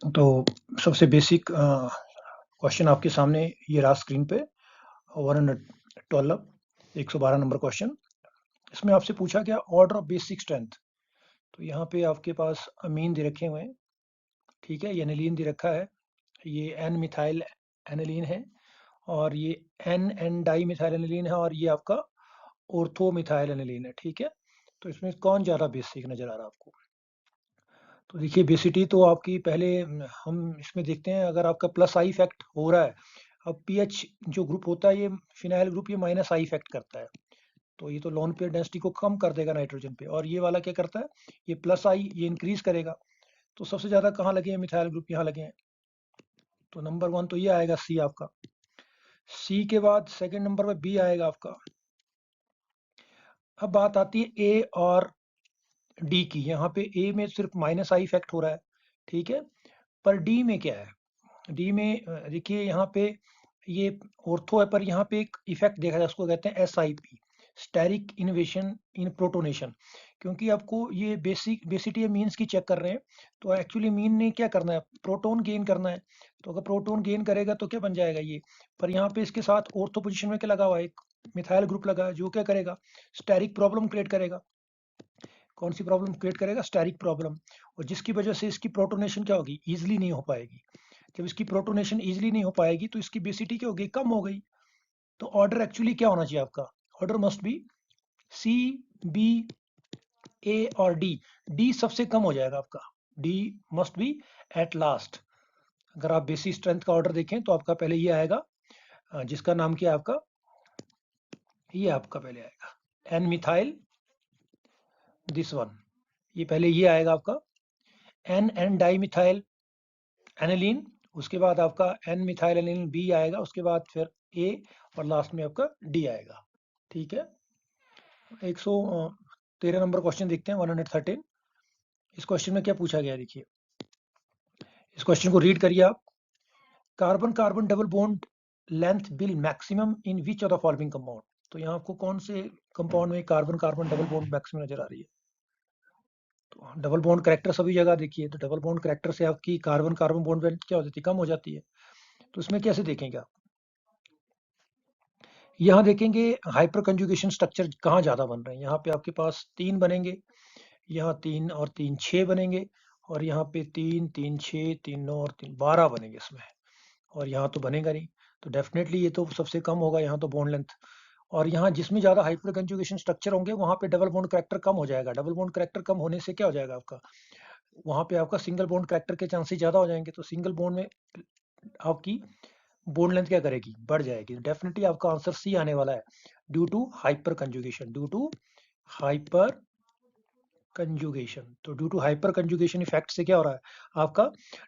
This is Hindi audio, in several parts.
तो सबसे बेसिक क्वेश्चन आपके सामने ये रहा स्क्रीन पे 112 112 नंबर क्वेश्चन। इसमें आपसे पूछा गया ऑर्डर ऑफ बेसिक स्ट्रेंथ। तो यहाँ पे आपके पास अमीन दे रखे हुए हैं, ठीक है, ये एनिलीन दे रखा है, ये एन मिथाइल एनिलीन है और ये N N dimethyl aniline है और ये आपका ऑर्थो मिथाइल एनिलीन है, ठीक है। तो इसमें कौन ज़्यादा बेसिक नज़र आ रहा है आपको? तो देखिए बेसिटी तो आपकी पहले हम इसमें देखते हैं, अगर आपका प्लस आई इफेक्ट हो रहा है, अब पीएच जो ग्रुप होता है ये फिनाइल ग्रुप ये माइनस आई इफेक्ट करता है, तो ये तो लोन पेयर डेंसिटी को कम कर देगा नाइट्रोजन पे, और ये वाला क्या करता है, ये प्लस आई ये इंक्रीज करेगा। तो सबसे ज्यादा कहाँ लगे हैं मिथाइल ग्रुप, यहाँ लगे हैं। तो नंबर 1 तो ये आएगा सी आपका। सी के बाद सेकंड नंबर पे बी आएगा आपका। अब बात आती है ए और डी की। यहाँ पे ए में सिर्फ माइनस आई इफेक्ट हो रहा है, ठीक है, पर डी में क्या है? डी में देखिए यहाँ पे ये ऑर्थो है, पर यहाँ पे एक इफेक्ट देखा जाए, उसको कहते हैं SIP, steric innovation in protonation. क्योंकि आपको ये बेसिटी मीन्स की चेक कर रहे हैं, तो एक्चुअली मीन ने क्या करना है, प्रोटोन गेन करना है। तो अगर प्रोटोन गेन करेगा तो क्या बन जाएगा ये, पर यहाँ पे इसके साथ ऑर्थो पोजिशन में क्या लगा हुआ है, एक मिथाइल ग्रुप लगा है, जो क्या करेगा, स्टेरिक प्रॉब्लम क्रिएट करेगा। कौन सी प्रॉब्लम क्रिएट करेगा? Steric problem. और जिसकी वजह से इसकी प्रोटोनेशन क्या होगी, ईजिली नहीं हो पाएगी। जब इसकी प्रोटोनेशन ईजिली नहीं हो पाएगी तो इसकी बेसिटी क्या होगी, कम हो गई। तो ऑर्डर एक्चुअली क्या होना चाहिए आपका? Order must be C, B, A और डी। डी सबसे कम हो जाएगा आपका, D must be at last. अगर आप बेसिक स्ट्रेंथ का ऑर्डर देखें तो आपका पहले ये आएगा, जिसका नाम क्या है आपका, ये आपका पहले आएगा एन मिथाइल, दिस वन, ये पहले ये आएगा आपका N N dimethyl aniline, उसके बाद आपका एन मिथाइल एनिलीन बी आएगा, उसके बाद फिर ए, और लास्ट में आपका डी आएगा, ठीक है। 113 नंबर क्वेश्चन देखते हैं, 113। इस क्वेश्चन में क्या पूछा गया है, देखिए इस क्वेश्चन को रीड करिए आप। Carbon carbon double bond length bill maximum in which of the following compound. तो यहाँ आपको कौन से कंपाउंड में carbon carbon double bond maximum नजर आ रही है? तो डबल बॉन्ड करेक्टर सभी जगह देखिए, तो डबल बॉन्ड करेक्टर से आपकी कार्बन कार्बन बॉन्ड लेंथ क्या हो जाती है, कम हो जाती है। तो इसमें कैसे देखेंगे आप? यहाँ देखेंगे हाइपर कंजुगेशन स्ट्रक्चर कहाँ ज़्यादा बन रहे हैं। यहाँ पे आपके पास 3 बनेंगे, यहाँ 3 और 3 6 बनेंगे, और यहाँ पे 3 3 6 3 9 और 3 12 बनेंगे इसमें, और यहाँ तो बनेगा नहीं। तो डेफिनेटली ये तो सबसे कम होगा यहाँ तो बॉन्ड लेंथ। और यहाँ जिसमें ज़्यादा हाइपर कंजुगेशन स्ट्रक्चर होंगे वहाँ पे डबल बॉन्ड करेक्टर कम हो जाएगा। डबल बॉन्ड करेक्टर कम होने से क्या हो जाएगा आपका, वहाँ पे आपका सिंगल बॉन्ड करेक्टर के चांसेस ज़्यादा हो जाएंगे। तो सिंगल बॉन्ड में आपकी बॉन्ड लेंथ क्या करेगी, बढ़ जाएगी। डेफिनेटली आपका आंसर सी आने वाला है, due to hyper conjugation, due to hyper conjugation. तो due to hyper conjugation effect से क्या हो रहा है आपका,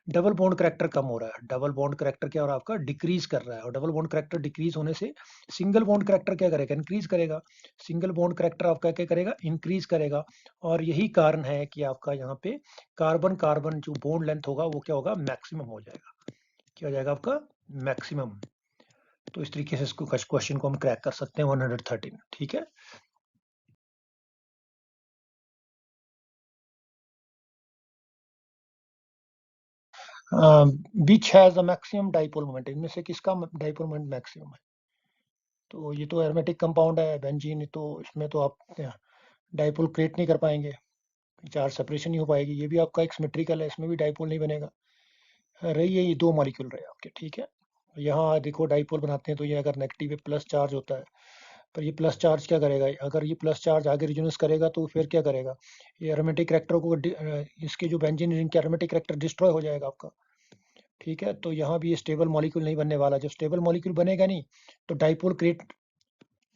डबल बॉन्ड करेक्टर कम हो रहा है। डबल बॉन्ड करेक्टर क्या हो रहा है आपका, डिक्रीज कर रहा है। और डबल बॉन्ड करेक्टर डिक्रीज होने से सिंगल बॉन्ड करेक्टर क्या करेगा, इंक्रीज करेगा। सिंगल बॉन्ड करेक्टर आपका क्या करेगा, इंक्रीज करेगा। और यही कारण है कि आपका यहाँ पे कार्बन कार्बन जो बॉन्ड लेंथ होगा वो क्या होगा, मैक्सिमम हो जाएगा। क्या हो जाएगा आपका, मैक्सिमम। तो इस तरीके से इसको क्वेश्चन को हम क्रैक कर सकते हैं 113, ठीक है। Which has a maximum dipole moment, इनमें से किसका डाइपोल मोमेंट मैक्सिमम है? तो ये तो एरोमेटिक कंपाउंड है बेंजीन, तो इसमें तो आप डाइपोल क्रिएट नहीं कर पाएंगे, चार्ज सेपरेशन नहीं हो पाएगी। ये भी आपका एक सिमेट्रिकल है, इसमें भी डाइपोल नहीं बनेगा। रही है ये 2 मॉलिक्यूल रहे आपके, ठीक है। यहाँ देखो डाइपोल बनाते हैं तो ये अगर नेगेटिव है प्लस चार्ज होता है, पर ये प्लस चार्ज क्या करेगा, अगर ये प्लस चार्ज आगे रिजोनेंस करेगा तो फिर क्या करेगा, ये एरोमेटिक करेक्टर को इसके जो बेंजीन रिंग के एरोमेटिक करेक्टर डिस्ट्रॉय हो जाएगा आपका, ठीक है। तो यहाँ भी ये स्टेबल मॉलिक्यूल नहीं बनने वाला। जब स्टेबल मॉलिक्यूल बनेगा नहीं तो डाइपोल क्रिएट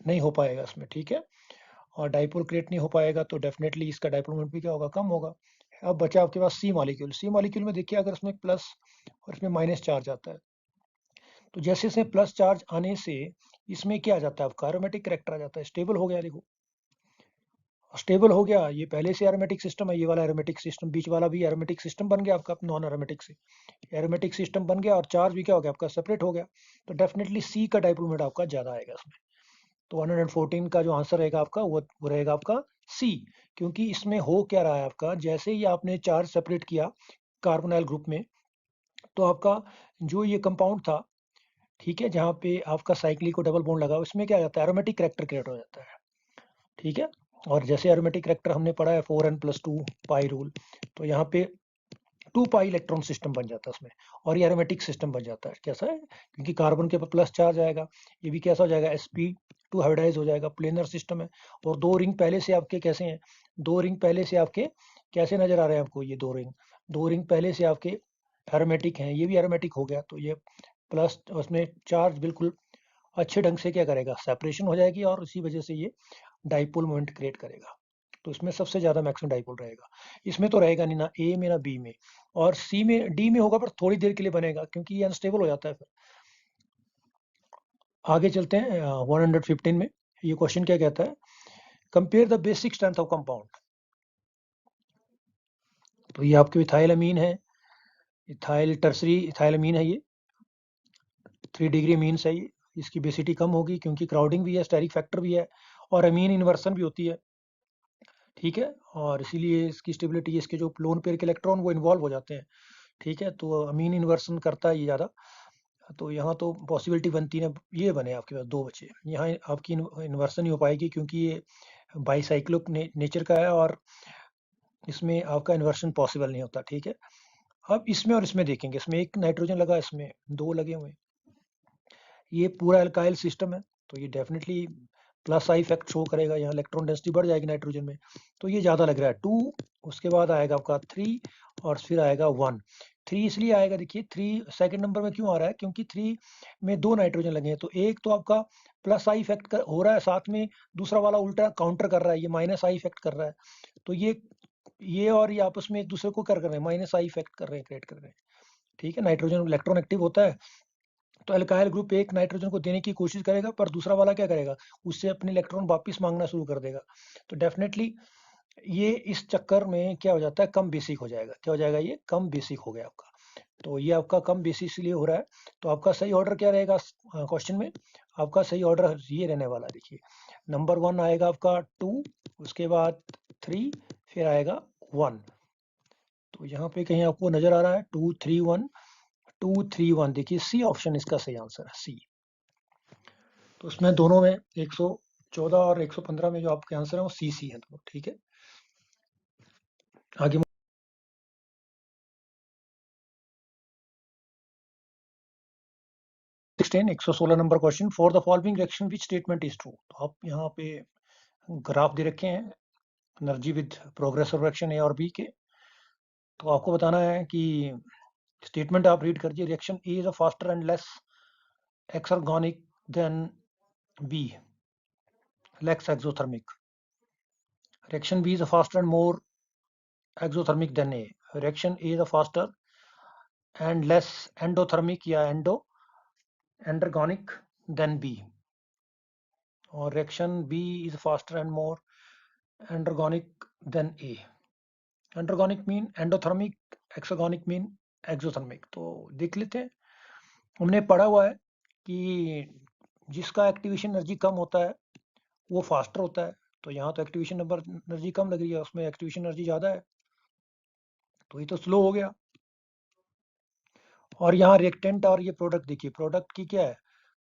नहीं हो पाएगा इसमें, ठीक है। और डाइपोल क्रिएट नहीं हो पाएगा तो डेफिनेटली इसका डाइपोल मोमेंट भी क्या होगा, कम होगा। अब बचा आपके पास सी मॉलिक्यूल। सी मॉलिक्यूल में देखिए अगर इसमें प्लस और इसमें माइनस चार्ज आता है, तो जैसे इसमें प्लस चार्ज आने से इसमें क्या आ जाता है आपका, एरोमेटिक करेक्टर आ जाता है, स्टेबल हो गया। देखो स्टेबल हो गया, ये पहले से एरोमेटिक सिस्टम है, ये वाला एरोमेटिक सिस्टम, बीच वाला भी एरोमेटिक सिस्टम बन गया आपका नॉन एरोमेटिक से। एरोमेटिक सिस्टम बन गया और चार्ज भी क्या हो गया आपका, सेपरेट हो गया। तो डेफिनेटली सी का डाइपोल मोमेंट आपका ज्यादा आएगा इसमें। तो 114 का जो आंसर रहेगा आपका वो रहेगा आपका सी। क्योंकि इसमें हो क्या रहा है आपका, जैसे ही आपने चार्ज सेपरेट किया कार्बोनाइल ग्रुप में, तो आपका जो ये कंपाउंड था, ठीक है, जहाँ पे आपका साइक्लिक को डबल बॉन्ड लगा, उसमें क्या जाता है, एरोमेटिक कैरेक्टर क्रिएट हो जाता है, ठीक है। और जैसे एरोमेटिक कैरेक्टर हमने पढ़ा है 4n+2 पाई रूल, तो यहाँ पे 2 पाई इलेक्ट्रॉन सिस्टम बन जाता है उसमें, और ये एरोमेटिक सिस्टम बन जाता है। कैसा है, क्योंकि कार्बन के प्लस चार्ज आएगा, ये भी कैसा हो जाएगा, sp2 हाइब्रिडाइज हो जाएगा, प्लेनर सिस्टम है। और 2 रिंग पहले से आपके कैसे हैं, 2 रिंग पहले से आपके कैसे नजर आ रहे हैं आपको, ये 2 रिंग पहले से आपके एरोमेटिक हैं, ये भी एरोमेटिक हो गया, तो ये प्लस उसमें चार्ज बिल्कुल अच्छे ढंग से क्या करेगा, सेपरेशन हो जाएगी, और उसी वजह से ये डाइपोल मोमेंट क्रिएट करेगा। तो इसमें सबसे ज्यादा मैक्सिमम डाइपोल रहेगा। इसमें तो रहेगा नहीं ना ए में ना बी में, और सी में डी में होगा पर थोड़ी देर के लिए बनेगा, क्योंकि ये अनस्टेबल हो जाता है फिर। आगे चलते हैं 115 में। ये क्वेश्चन क्या कहता है, compare the basic strength of compound. तो ये आपके इथाइल अमीन है, इथाइल टर्सरी इथाइल अमीन है, ये 3 डिग्री मीन्स है ये। इसकी बेसिटी कम होगी क्योंकि क्राउडिंग भी है, स्टेरिक फैक्टर भी है, और अमीन इन्वर्सन भी होती है, ठीक है। और इसीलिए इसकी स्टेबिलिटी, इसके जो लोन पेयर के इलेक्ट्रॉन वो इन्वॉल्व हो जाते हैं, ठीक है। तो अमीन इन्वर्सन करता है ये ज़्यादा। तो यहाँ तो पॉसिबिलिटी बनती है, ये बने आपके पास 2 बचे, यहाँ आपकी इन्वर्सन नहीं हो पाएगी क्योंकि ये बाईसाइक्लिक नेचर का है, और इसमें आपका इन्वर्सन पॉसिबल नहीं होता, ठीक है। अब इसमें और इसमें देखेंगे, इसमें 1 नाइट्रोजन लगा, इसमें 2 लगे हुए हैं, ये पूरा अल्काइल सिस्टम है, तो ये definitely plus I effect show करेगा, यहाँ इलेक्ट्रॉन डेंसिटी बढ़ जाएगी नाइट्रोजन में, तो ये ज़्यादा लग रहा है 2, उसके बाद आएगा आपका 3, और फिर आएगा 1। 3 इसलिए आएगा, देखिए 3 सेकंड नंबर में क्यों आ रहा है, क्योंकि 3 में 2 नाइट्रोजन लगे हैं, तो एक तो आपका प्लस आई इफेक्ट हो रहा है, साथ में दूसरा वाला उल्टा काउंटर कर रहा है, ये माइनस आई इफेक्ट कर रहा है, तो ये और ये आपस में एक दूसरे को कर रहे हैं, माइनस आई इफेक्ट कर रहे हैं, क्रिएट कर रहे हैं, ठीक है। नाइट्रोजन इलेक्ट्रॉन एक्टिव होता है, तो अल्काइल ग्रुप एक नाइट्रोजन को देने की कोशिश करेगा, पर दूसरा वाला क्या करेगा, उससे अपने इलेक्ट्रॉन वापस मांगना शुरू कर देगा, तो डेफिनेटली ये इस चक्कर में क्या हो जाता है, कम बेसिक हो जाएगा, क्या हो जाएगा, ये कम बेसिक हो गया आपका। तो ये आपका कम बेसिक इसलिए हो रहा है। तो आपका सही ऑर्डर क्या रहेगा क्वेश्चन में, आपका सही ऑर्डर ये रहने वाला है, देखिए नंबर 1 आएगा आपका 2, उसके बाद 3, फिर आएगा 1। तो यहाँ पे कहीं आपको नजर आ रहा है 2 3 1, 2 3 1, देखिए सी ऑप्शन इसका सही आंसर है, सी। तो उसमें दोनों में 114 और 115 में जो आपके आंसर है वो सी सी है, तो ठीक है। आगे 116 number question, for the following reaction which statement is true. तो आप यहाँ पे ग्राफ दे रखे हैं energy with progress of reaction A और बी के, तो आपको बताना है कि स्टेटमेंट आप रीड करिए, reaction A is a faster and less exergonic than B, less exothermic. Reaction B is a faster and more exothermic than A. Reaction A is faster and less endothermic या endergonic than B. और reaction B is faster and more endergonic than A. Endergonic mean endothermic, exergonic mean exothermic। तो देख लेते हैं, हमने पढ़ा हुआ है कि जिसका एक्टिवेशन एनर्जी कम होता है वो फास्टर होता है, तो यहाँ तो एक्टिवेशन नंबर एनर्जी कम लग रही है, उसमें एक्टिवेशन एनर्जी ज़्यादा है, तो ये तो स्लो हो गया। और यहाँ रिएक्टेंट और ये प्रोडक्ट, देखिए प्रोडक्ट की क्या है,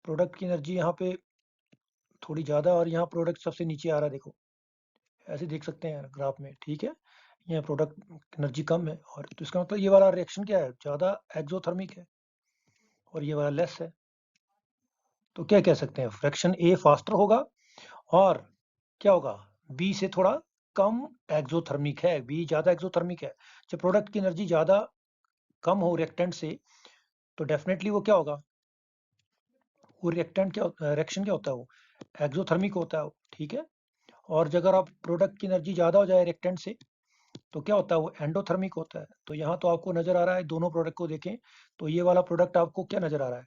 प्रोडक्ट की एनर्जी यहाँ पे थोड़ी ज़्यादा, और यहाँ प्रोडक्ट सबसे नीचे आ रहा है, देखो ऐसे देख सकते हैं ग्राफ में, ठीक है। यहाँ प्रोडक्ट एनर्जी कम है, और तो इसका मतलब ये वाला रिएक्शन क्या है, ज़्यादा एक्सोथर्मिक है, और ये वाला लेस है। तो क्या कह सकते हैं, फ्रैक्शन ए फास्टर होगा, और क्या होगा, बी से थोड़ा कम एक्सोथर्मिक है, बी ज़्यादा एक्सोथर्मिक है। जब प्रोडक्ट की एनर्जी ज़्यादा कम हो रिएक्टेंट से, तो डेफिनेटली वो क्या होगा, वो रिएक्टेंट क्या रिएक्शन क्या होता है, वो एक्सोथर्मिक होता है वो, ठीक है। और अगर आप प्रोडक्ट की एनर्जी ज़्यादा हो जाए रिएक्टेंट से, तो क्या होता है, वो एंडोथर्मिक होता है। तो यहाँ तो आपको नजर आ रहा है, दोनों प्रोडक्ट को देखें तो ये वाला प्रोडक्ट आपको क्या नजर आ रहा है,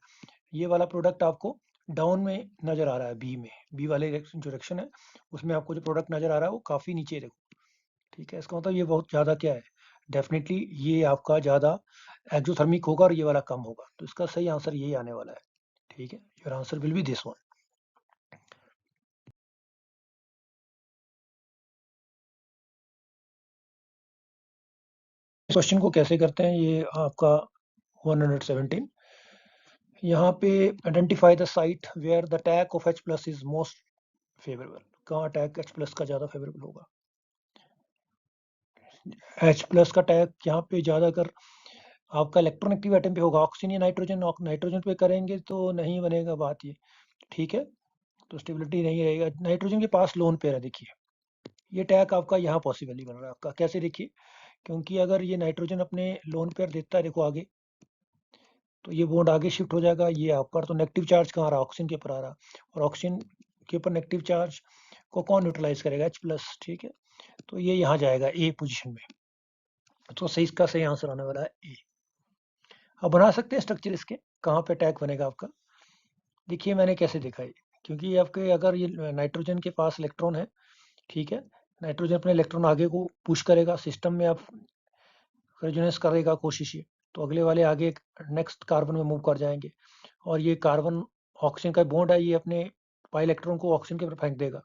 ये वाला प्रोडक्ट आपको डाउन में नजर आ रहा है, बी में, बी वाले जो रिएक्शन है उसमें आपको जो प्रोडक्ट नजर आ रहा है वो काफ़ी नीचे है, देखो, ठीक है। इसका मतलब ये बहुत ज़्यादा क्या है, डेफिनेटली ये आपका ज़्यादा एक्सोथर्मिक होगा, और ये वाला कम होगा, तो इसका सही आंसर यही आने वाला है, ठीक है। Your answer will be this one. Question को कैसे करते हैं, ये आपका 117। यहाँ पे identify the site where the attack of H+ is most favourable. कहाँ अटैक H+ का ज़्यादा फेवरेबल होगा? H+ का अटैक यहाँ पे ज़्यादा कर आपका इलेक्ट्रोनेगेटिव एटम पे होगा, ऑक्सीजन या नाइट्रोजन। नाइट्रोजन पे करेंगे तो नहीं बनेगा बात ये, ठीक है, तो स्टेबिलिटी नहीं रहेगा। नाइट्रोजन के पास लोन पेयर है, देखिए ये अटैक आपका यहाँ पॉसिबल नहीं बन रहा है आपका। कैसे? देखिए, क्योंकि अगर ये नाइट्रोजन अपने लोन पेयर देता है, देखो आगे, तो ये बॉन्ड आगे शिफ्ट हो जाएगा, ये आपका तो नेगेटिव चार्ज कहाँ आ रहा है? ऑक्सीजन के ऊपर आ रहा, और ऑक्सीजन के ऊपर नेगेटिव चार्ज को कौन न्यूट्रलाइज करेगा? H+, ठीक है, तो ये यहाँ जाएगा ए पोजीशन में। तो सही, इसका सही आंसर आने वाला है ए। अब बना सकते हैं स्ट्रक्चर इसके, कहाँ पे अटैक बनेगा आपका। देखिए मैंने कैसे देखा है, क्योंकि आपके अगर ये नाइट्रोजन के पास इलेक्ट्रॉन है, ठीक है, नाइट्रोजन अपने इलेक्ट्रॉन आगे को पुश करेगा, सिस्टम में आप रेजोनेंस करेगा कोशिश ये, तो अगले वाले आगे नेक्स्ट कार्बन में मूव कर जाएंगे, और ये कार्बन ऑक्सीजन का बॉन्ड है, ये अपने पाई इलेक्ट्रॉन को ऑक्सीजन के ऊपर फेंक देगा,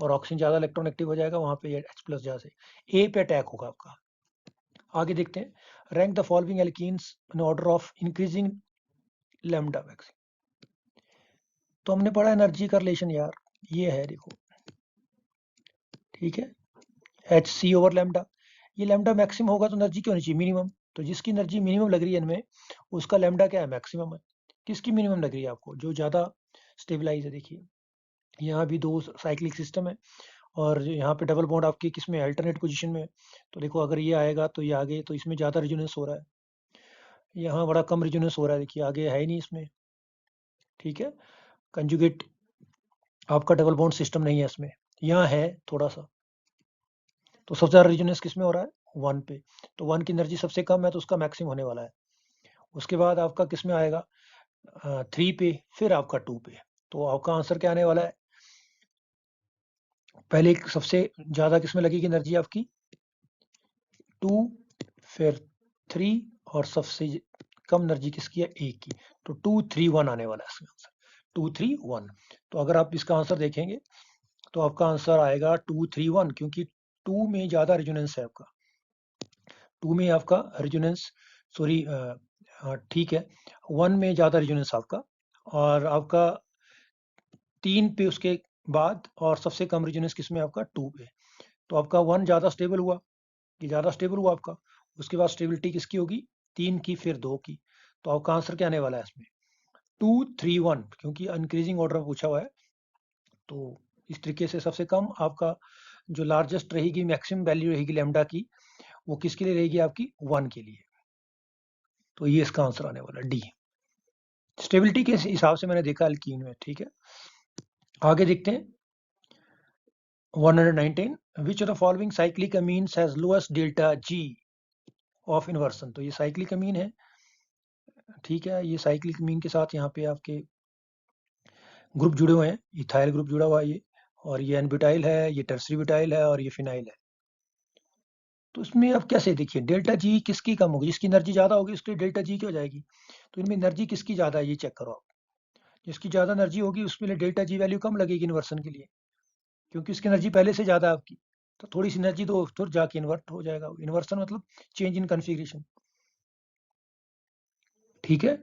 और ऑक्सीजन ज़्यादा इलेक्ट्रॉन एक्टिव हो जाएगा, वहाँ पे ये H+ जहाँ से ए पे अटैक होगा आपका। आगे देखते हैं, rank the following alkenes in order of increasing lambda max. तो हमने पढ़ा एनर्जी का रिलेशन यार, ये है देखो, ठीक है, Hc/λ। ये लैम्डा मैक्सिमम होगा तो एनर्जी क्यों होनी चाहिए? मिनिमम। तो जिसकी एनर्जी मिनिमम लग रही है इनमें, उसका लैम्डा क्या है? मैक्सिमम है। किसकी मिनिमम लग रही है आपको? जो ज़्यादा स्टेबलाइज है। देखिए यहाँ भी 2 साइक्लिक सिस्टम है, और यहाँ पे डबल बॉन्ड आपकी किसमें? अल्टरनेट पोजीशन में। तो देखो अगर ये आएगा तो ये आगे, तो इसमें ज़्यादा रिजोनेंस हो रहा है, यहाँ बड़ा कम रिजोनेंस हो रहा है, देखिए आगे है ही नहीं इसमें, ठीक है, कंजुगेट आपका डबल बॉन्ड सिस्टम नहीं है इसमें, यहाँ है थोड़ा सा। तो सबसे ज़्यादा रिजोनेंस किस में हो रहा है? 1 पे। तो 1 की एनर्जी सबसे कम है, तो उसका मैक्सिमम होने वाला है। उसके बाद आपका किस में आएगा? 3 पे, फिर आपका 2 पे। तो आपका आंसर क्या आने वाला है? पहले सबसे ज़्यादा किस में लगेगी एनर्जी आपकी? 2, फिर 3, और सबसे कम एनर्जी किसकी है? 1 की। तो 2, 3, 1 आने वाला है इसका आंसर, 2, 3, 1। तो अगर आप इसका आंसर देखेंगे तो आपका आंसर आएगा 2, 3, 1, क्योंकि 2 में ज़्यादा रिजोनेंस है आपका। 2 में आपका रिजोनेंस, सॉरी, ठीक है, 1 में ज़्यादा रिजोनेंस आपका, और आपका 3 पे उसके बाद, और सबसे कम रिजोनेंस किसमें? आपका 2 पे। तो आपका 1 ज़्यादा स्टेबल हुआ, ये ज़्यादा स्टेबल हुआ आपका। उसके बाद स्टेबिलिटी किसकी होगी? 3 की, फिर 2 की। तो आपका आंसर क्या आने वाला है इसमें? 2, 3, 1, क्योंकि इंक्रीजिंग ऑर्डर में पूछा हुआ है। तो इस तरीके से सबसे कम आपका जो लार्जेस्ट रहेगी, मैक्सिमम वैल्यू रहेगी लैम्डा की, वो किसके लिए रहेगी? आपकी 1 के लिए। तो ये इसका आंसर आने वाला है डी। स्टेबिलिटी के हिसाब से मैंने देखा अल्कीन में, ठीक है। आगे देखते हैं 119, which of the following cyclic amines has lowest delta G of inversion. तो ये साइक्लिक अमीन है, ठीक है, ये साइक्लिक अमीन के साथ यहाँ पे आपके ग्रुप जुड़े हुए हैं, इथाइल ग्रुप जुड़ा हुआ है ये, और ये एन-ब्यूटाइल है, ये टर्सरी ब्यूटाइल है, और ये फिनाइल है। तो इसमें अब कैसे देखिए, डेल्टा जी किसकी कम होगी? जिसकी एनर्जी ज़्यादा होगी उसकी डेल्टा जी क्या हो जाएगी? तो इनमें एनर्जी किसकी ज़्यादा है ये चेक करो आप। जिसकी ज़्यादा एनर्जी होगी उसके लिए डेल्टा जी वैल्यू कम लगेगी इन्वर्सन के लिए, क्योंकि उसकी एनर्जी पहले से ज़्यादा है आपकी। तो थोड़ी सी एनर्जी तो फिर जाके इन्वर्ट हो जाएगा। इन्वर्सन मतलब चेंज इन कन्फिग्रेशन, ठीक है,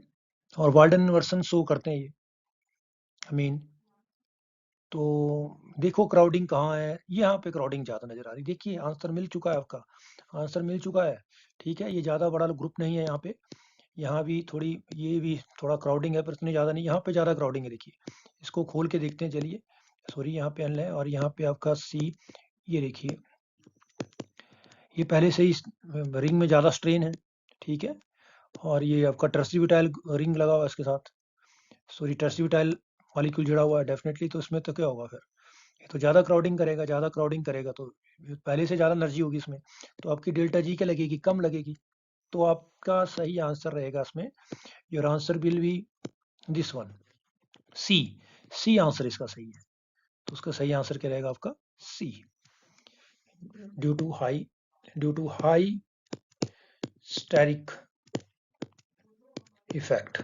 और वाल्डन इन्वर्सन शो करते हैं ये अमीन। तो देखो क्राउडिंग कहाँ है? यहाँ पे क्राउडिंग ज़्यादा नज़र आ रही है। देखिए आंसर मिल चुका है आपका, आंसर मिल चुका है, ठीक है, ये ज़्यादा बड़ा ग्रुप नहीं है यहाँ पे। यहाँ भी थोड़ी, ये भी थोड़ा क्राउडिंग है, पर इतनी ज़्यादा नहीं, यहाँ पे ज़्यादा क्राउडिंग है। देखिए इसको खोल के देखते हैं, चलिए, सॉरी, यहाँ पे एन है, और यहाँ पे आपका सी, ये देखिए ये पहले से ही रिंग में ज़्यादा स्ट्रेन है, ठीक है, और ये आपका टर्सरी ब्यूटाइल रिंग लगा हुआ है इसके साथ, सॉरी, टर्सरी ब्यूटाइल मॉलिक्यूल जुड़ा हुआ है डेफिनेटली। तो इसमें तो क्या होगा फिर? ये तो ज़्यादा क्राउडिंग करेगा, ज़्यादा क्राउडिंग करेगा तो पहले से ज़्यादा एनर्जी होगी इसमें, तो आपकी डेल्टा जी क्या लगेगी? कम लगेगी। तो आपका सही आंसर रहेगा इसमें, your answer will be this one, C. C answer इसका सही है। तो उसका सही आंसर क्या रहेगा आपका? C. Due to high steric effect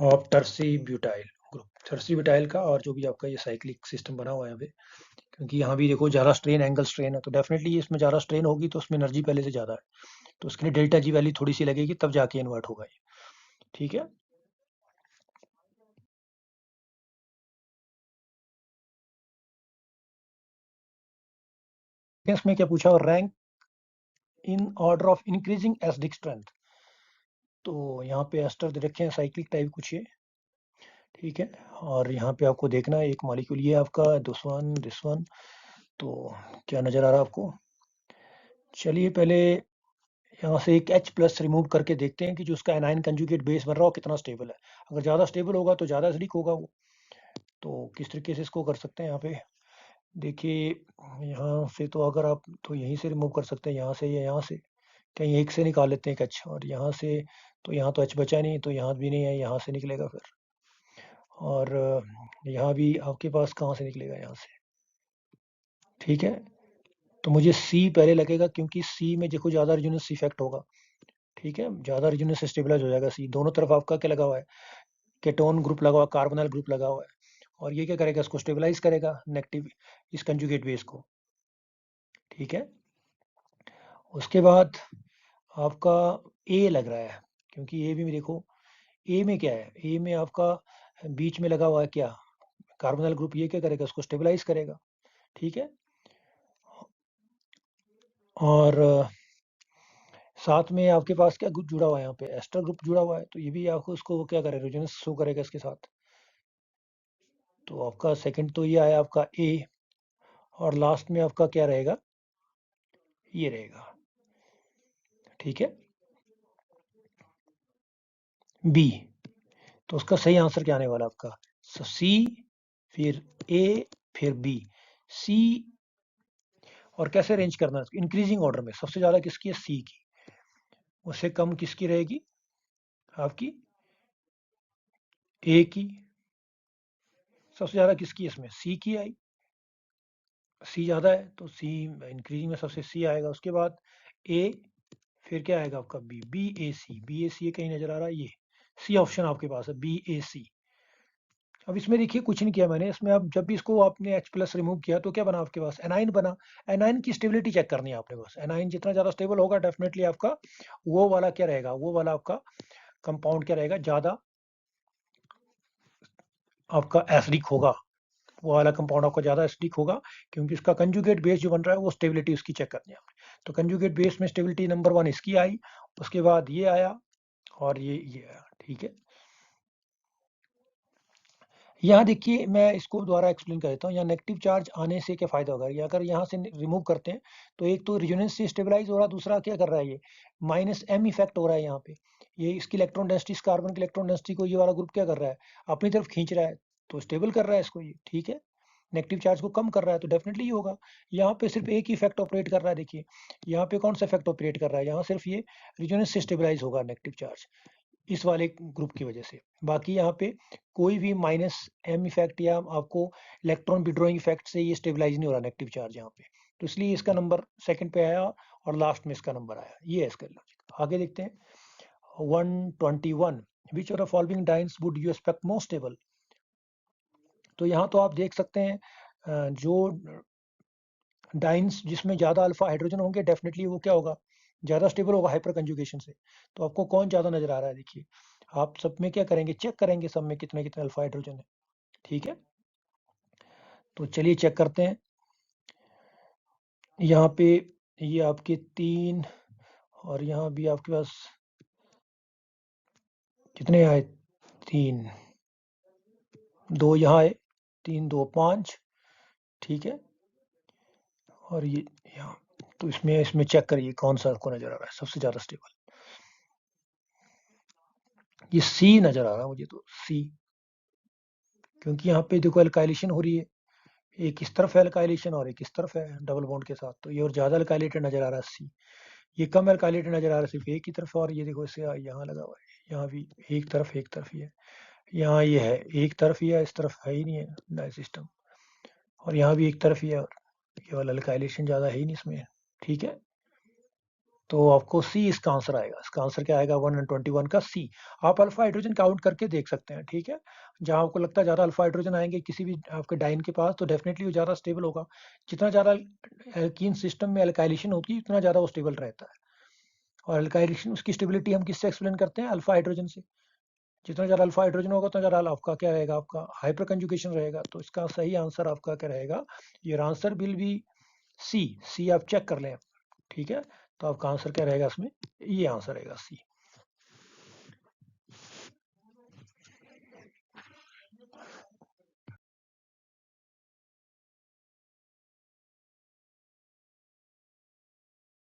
of tertiary butyl group, tertiary butyl का, और जो भी आपका ये साइक्लिक सिस्टम बना हुआ है यहाँ पे, क्योंकि यहाँ भी देखो ज़्यादा स्ट्रेन, एंगल स्ट्रेन है, तो डेफिनेटली इसमें ज़्यादा स्ट्रेन होगी तो उसमें एनर्जी पहले से ज़्यादा है। तो उसके लिए डेल्टा जी वैल्यू थोड़ी सी लगेगी, तब जाके इन्वर्ट होगा ये, ठीक है। इसमें क्या पूछा, और rank in order of increasing acidic strength. तो यहाँ पे एस्टर दे रखे हैं साइक्लिक टाइप कुछ ये, ठीक है। और यहाँ पे आपको देखना है एक मॉलिक्यूल ये आपका दिस वन, तो क्या नजर आ रहा है आपको। चलिए पहले यहाँ से एक H प्लस रिमूव करके देखते हैं कि जो उसका एनाइन कंजुगेट बेस बन रहा हो कितना स्टेबल है। अगर ज़्यादा स्टेबल होगा तो ज़्यादा एसिडिक होगा वो। तो किस तरीके से इसको कर सकते हैं, यहाँ पे देखिए, यहाँ से तो अगर आप तो यहीं से रिमूव कर सकते हैं, यहाँ से या यहाँ से, कहीं एक से निकाल लेते हैं एक H, और यहाँ से तो यहाँ तो H बचा नहीं, तो यहाँ भी नहीं है, यहाँ से निकलेगा फिर। और यहाँ भी आपके पास कहाँ से निकलेगा, यहाँ से, ठीक है। तो मुझे C पहले लगेगा, क्योंकि C में देखो ज़्यादा रेजोनेंस इफेक्ट होगा, ठीक है, ज़्यादा रेजोनेंस से स्टेबलाइज हो जाएगा C। दोनों तरफ आपका क्या लगा हुआ है, केटोन ग्रुप लगा हुआ है, कार्बोनाइल ग्रुप लगा हुआ है, और ये क्या करेगा, इसको स्टेबलाइज करेगा नेगेटिव इस कंजुगेट बेस को, ठीक है। उसके बाद आपका ए लग रहा है, क्योंकि ए भी देखो, ए में क्या है, ए में आपका बीच में लगा हुआ है क्या, कार्बोनाइल ग्रुप, ये क्या करेगा, उसको स्टेबलाइज करेगा, ठीक है। और साथ में आपके पास क्या ग्रुप जुड़ा हुआ है, यहाँ पे एस्टर ग्रुप जुड़ा हुआ है, तो ये भी आपको उसको क्या करेगा, रेजोनेंस शो करेगा इसके साथ। तो आपका सेकंड तो ये आया आपका ए, और लास्ट में आपका क्या रहेगा, ये रहेगा, ठीक है, बी। तो उसका सही आंसर क्या आने वाला आपका, सी, फिर ए, फिर बी। सी, और कैसे अरेंज करना है, इंक्रीजिंग ऑर्डर में, सबसे ज्यादा किसकी है, सी की, उससे कम किसकी रहेगी, आपकी ए की। सबसे ज्यादा किसकी है इसमें, सी की आई, सी ज्यादा है तो सी इंक्रीजिंग में सबसे सी आएगा। उसके बाद ए, फिर क्या आएगा आपका B, B A C, B A सी कहीं नजर आ रहा है, ये सी ऑप्शन आपके पास है, बी ए सी। अब इसमें देखिए कुछ नहीं किया मैंने, इसमें अब जब भी इसको आपने H प्लस रिमूव किया तो क्या बना आपके पास, एनाइन बना। एनाइन की स्टेबिलिटी चेक करनी है आपने बस, एनाइन जितना ज्यादा स्टेबल होगा डेफिनेटली आपका वो वाला क्या रहेगा, वो वाला आपका कंपाउंड क्या रहेगा, ज्यादा आपका एसिडिक होगा, वो वाला कंपाउंड आपका ज्यादा एसिडिक होगा, क्योंकि उसका कंजुगेट बेस जो बन रहा है वो स्टेबिलिटी उसकी चेक करनी है आपने। तो कंजुगेट बेस में स्टेबिलिटी नंबर 1 इसकी आई, उसके बाद ये आया, और ये आया, ठीक है। यहाँ देखिए मैं इसको दोबारा एक्सप्लेन कर देता हूँ, यहाँ नेगेटिव चार्ज आने से क्या फायदा होगा, या अगर यहाँ से रिमूव करते हैं तो एक तो रेजोनेंस से स्टेबलाइज हो रहा है, दूसरा क्या कर रहा है, ये माइनस एम इफेक्ट हो रहा है यहाँ पे, ये इसकी इलेक्ट्रॉन डेंसिटी, इस कार्बन की इलेक्ट्रॉन डेंसिटी को ये वाला ग्रुप क्या कर रहा है, अपनी तरफ खींच रहा है, तो स्टेबल कर रहा है इसको ये, ठीक है, नेगेटिव चार्ज को कम कर रहा है, तो डेफिनेटली ये होगा। यहाँ पे सिर्फ एक ही इफेक्ट ऑपरेट कर रहा है, देखिए यहाँ पे कौन सा इफेक्ट ऑपरेट कर रहा है, यहाँ सिर्फ ये रेजोनेंस से स्टेबलाइज होगा नेगेटिव चार्ज इस वाले ग्रुप की वजह से। बाकी यहाँ पे कोई भी माइनस एम इफेक्ट या आपको इलेक्ट्रॉन विड्रॉइंग इफेक्ट से ये स्टेबलाइज नहीं हो रहा नेगेटिव चार्ज यहाँ पे, तो इसलिए इसका नंबर सेकंड पे आया, और लास्ट में इसका नंबर आया, ये है इसका लॉजिक। आगे देखते हैं 121, which of the following dance would you expect most stable. तो यहाँ तो आप देख सकते हैं जो डाइन्स जिसमें ज़्यादा अल्फा हाइड्रोजन होंगे डेफिनेटली वो क्या होगा, ज़्यादा स्टेबल होगा हाइपर कंजुगेशन से। तो आपको कौन ज़्यादा नजर आ रहा है, देखिए आप सब में क्या करेंगे, चेक करेंगे सब में कितने कितने अल्फा हाइड्रोजन है, ठीक है। तो चलिए चेक करते हैं, यहाँ पे ये आपके 3, और यहाँ भी आपके पास कितने आए, 3, 2 यहाँ आए, 3 2 5, ठीक है। और ये यहाँ, तो इसमें चेक करिए कौन सा आपको नजर आ रहा है सबसे ज़्यादा स्टेबल। ये सी नजर आ रहा है मुझे, तो सी, क्योंकि यहाँ पे देखो एल्काइलेशन हो रही है, एक इस तरफ है एल्काइलेशन और एक इस तरफ है डबल बॉन्ड के साथ, तो ये और ज्यादा एल्काइलेटेड नजर आ रहा है सी। ये कम एल्काइलेटेड नजर आ रहा है सिर्फ एक ही तरफ, और ये देखो इसे यहाँ लगा हुआ है, यहाँ भी एक तरफ ही है, यहाँ ये है एक तरफ ही है, इस तरफ है ही नहीं है डाई सिस्टम, और यहाँ भी एक तरफ ही है, और ये वाला एल्काइलेशन ज्यादा है ही नहीं इसमें, ठीक है। तो आपको सी इसका आंसर आएगा, इसका आंसर क्या आएगा, 121 का सी। आप अल्फा हाइड्रोजन काउंट करके देख सकते हैं, ठीक है। जहां आपको लगता है ज्यादा अल्फा हाइड्रोजन आएंगे किसी भी आपके डाइन के पास, तो डेफिनेटली वो ज्यादा स्टेबल होगा। जितना ज्यादा एल्कीन सिस्टम में एल्काइलेशन होती है उतना ज्यादा वो स्टेबल रहता है। और अल्काइल उसकी स्टेबिलिटी हम किससे एक्सप्लेन करते हैं? अल्फा हाइड्रोजन से। जितना ज़्यादा अल्फा हाइड्रोजन होगा उतना ज़्यादा आपका क्या रहेगा? आपका हाइपर कंजुगेशन रहेगा। तो इसका सही आंसर आपका क्या रहेगा? Your answer will be C. C आप चेक कर लें, ठीक है। तो आपका आंसर क्या रहेगा इसमें? ये आंसर रहेगा सी।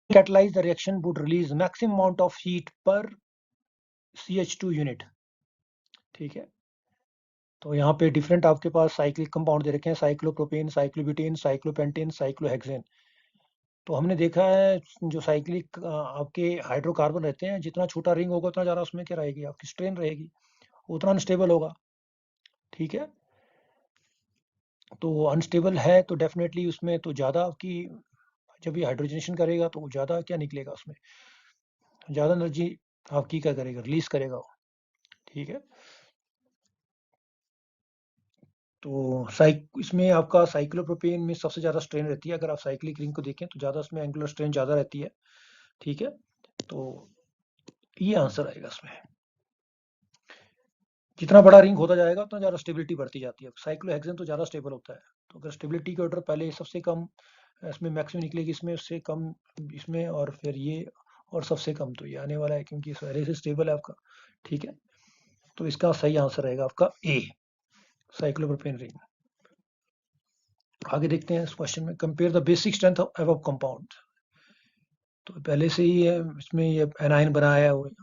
Catalyze the reaction would release maximum amount of heat per CH2 unit, ठीक है। तो यहाँ पे डिफरेंट आपके पास साइक्लिक कंपाउंड दे रखे हैं, साइक्लोप्रोपेन, साइक्लोब्यूटेन, साइक्लोपेंटेन, साइक्लोहेक्सेन। तो हमने देखा है जो साइक्लिक आपके हाइड्रोकार्बन रहते हैं, जितना छोटा रिंग होगा उतना ज़्यादा उसमें क्या रहेगी? आपकी स्ट्रेन रहेगी, उतना अनस्टेबल होगा, ठीक है। तो अनस्टेबल है तो डेफिनेटली उसमें तो ज़्यादा आपकी, जब ये हाइड्रोजनेशन करेगा तो ज़्यादा क्या निकलेगा उसमें? ज़्यादा एनर्जी आपकी क्या करेगा? रिलीज करेगा वो, ठीक है। तो इसमें आपका साइक्लोप्रोपेन में सबसे ज़्यादा स्ट्रेन रहती है। अगर आप साइक्लिक रिंग को देखें तो ज़्यादा उसमें एंगुलर स्ट्रेन ज़्यादा रहती है, ठीक है। तो ये आंसर आएगा इसमें। जितना बड़ा रिंग होता जाएगा उतना ज़्यादा स्टेबिलिटी बढ़ती जाती है। साइक्लोहेक्सेन तो ज़्यादा स्टेबल होता है। तो अगर स्टेबिलिटी के ऑर्डर पहले सबसे कम इसमें मैक्सिमम निकलेगी, इसमें उससे कम इसमें, और फिर ये, और सबसे कम तो ये आने वाला है क्योंकि पहले से स्टेबल है आपका, ठीक है। तो इसका सही आंसर रहेगा आपका ए, साइक्लोप्रोपेन रिंग। आगे देखते हैं इस क्वेश्चन में, compare the basic strength of above compound. तो पहले से ही है इसमें ये एनाइन बनाया हुआ है।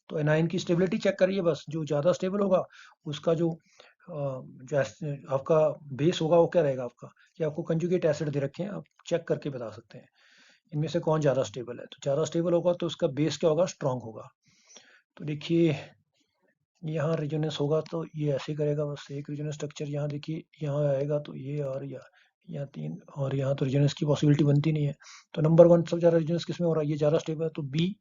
तो एनाइन की स्टेबिलिटी चेक करिए बस, जो ज़्यादा स्टेबल होगा उसका जो आपका बेस होगा वो क्या रहेगा आपका, कि आपको कंजुगेट एसिड दे रखे हैं, आप चेक करके बता सकते हैं इनमें से कौन ज़्यादा स्टेबल है। तो ज़्यादा स्टेबल होगा तो उसका बेस क्या होगा? स्ट्रांग होगा। तो देखिए यहाँ रेजोनेंस होगा तो ये ऐसे करेगा, बस एक रेजोनेंस स्ट्रक्चर यहाँ देखिए, यहाँ आएगा तो ये, और यहाँ तीन, और यहाँ तो रेजोनेंस की पॉसिबिलिटी बनती नहीं है। तो नंबर वन सबसे ज़्यादा रेजोनेंस किसमें हो रहा है? ये ज़्यादा स्टेबल है तो बी।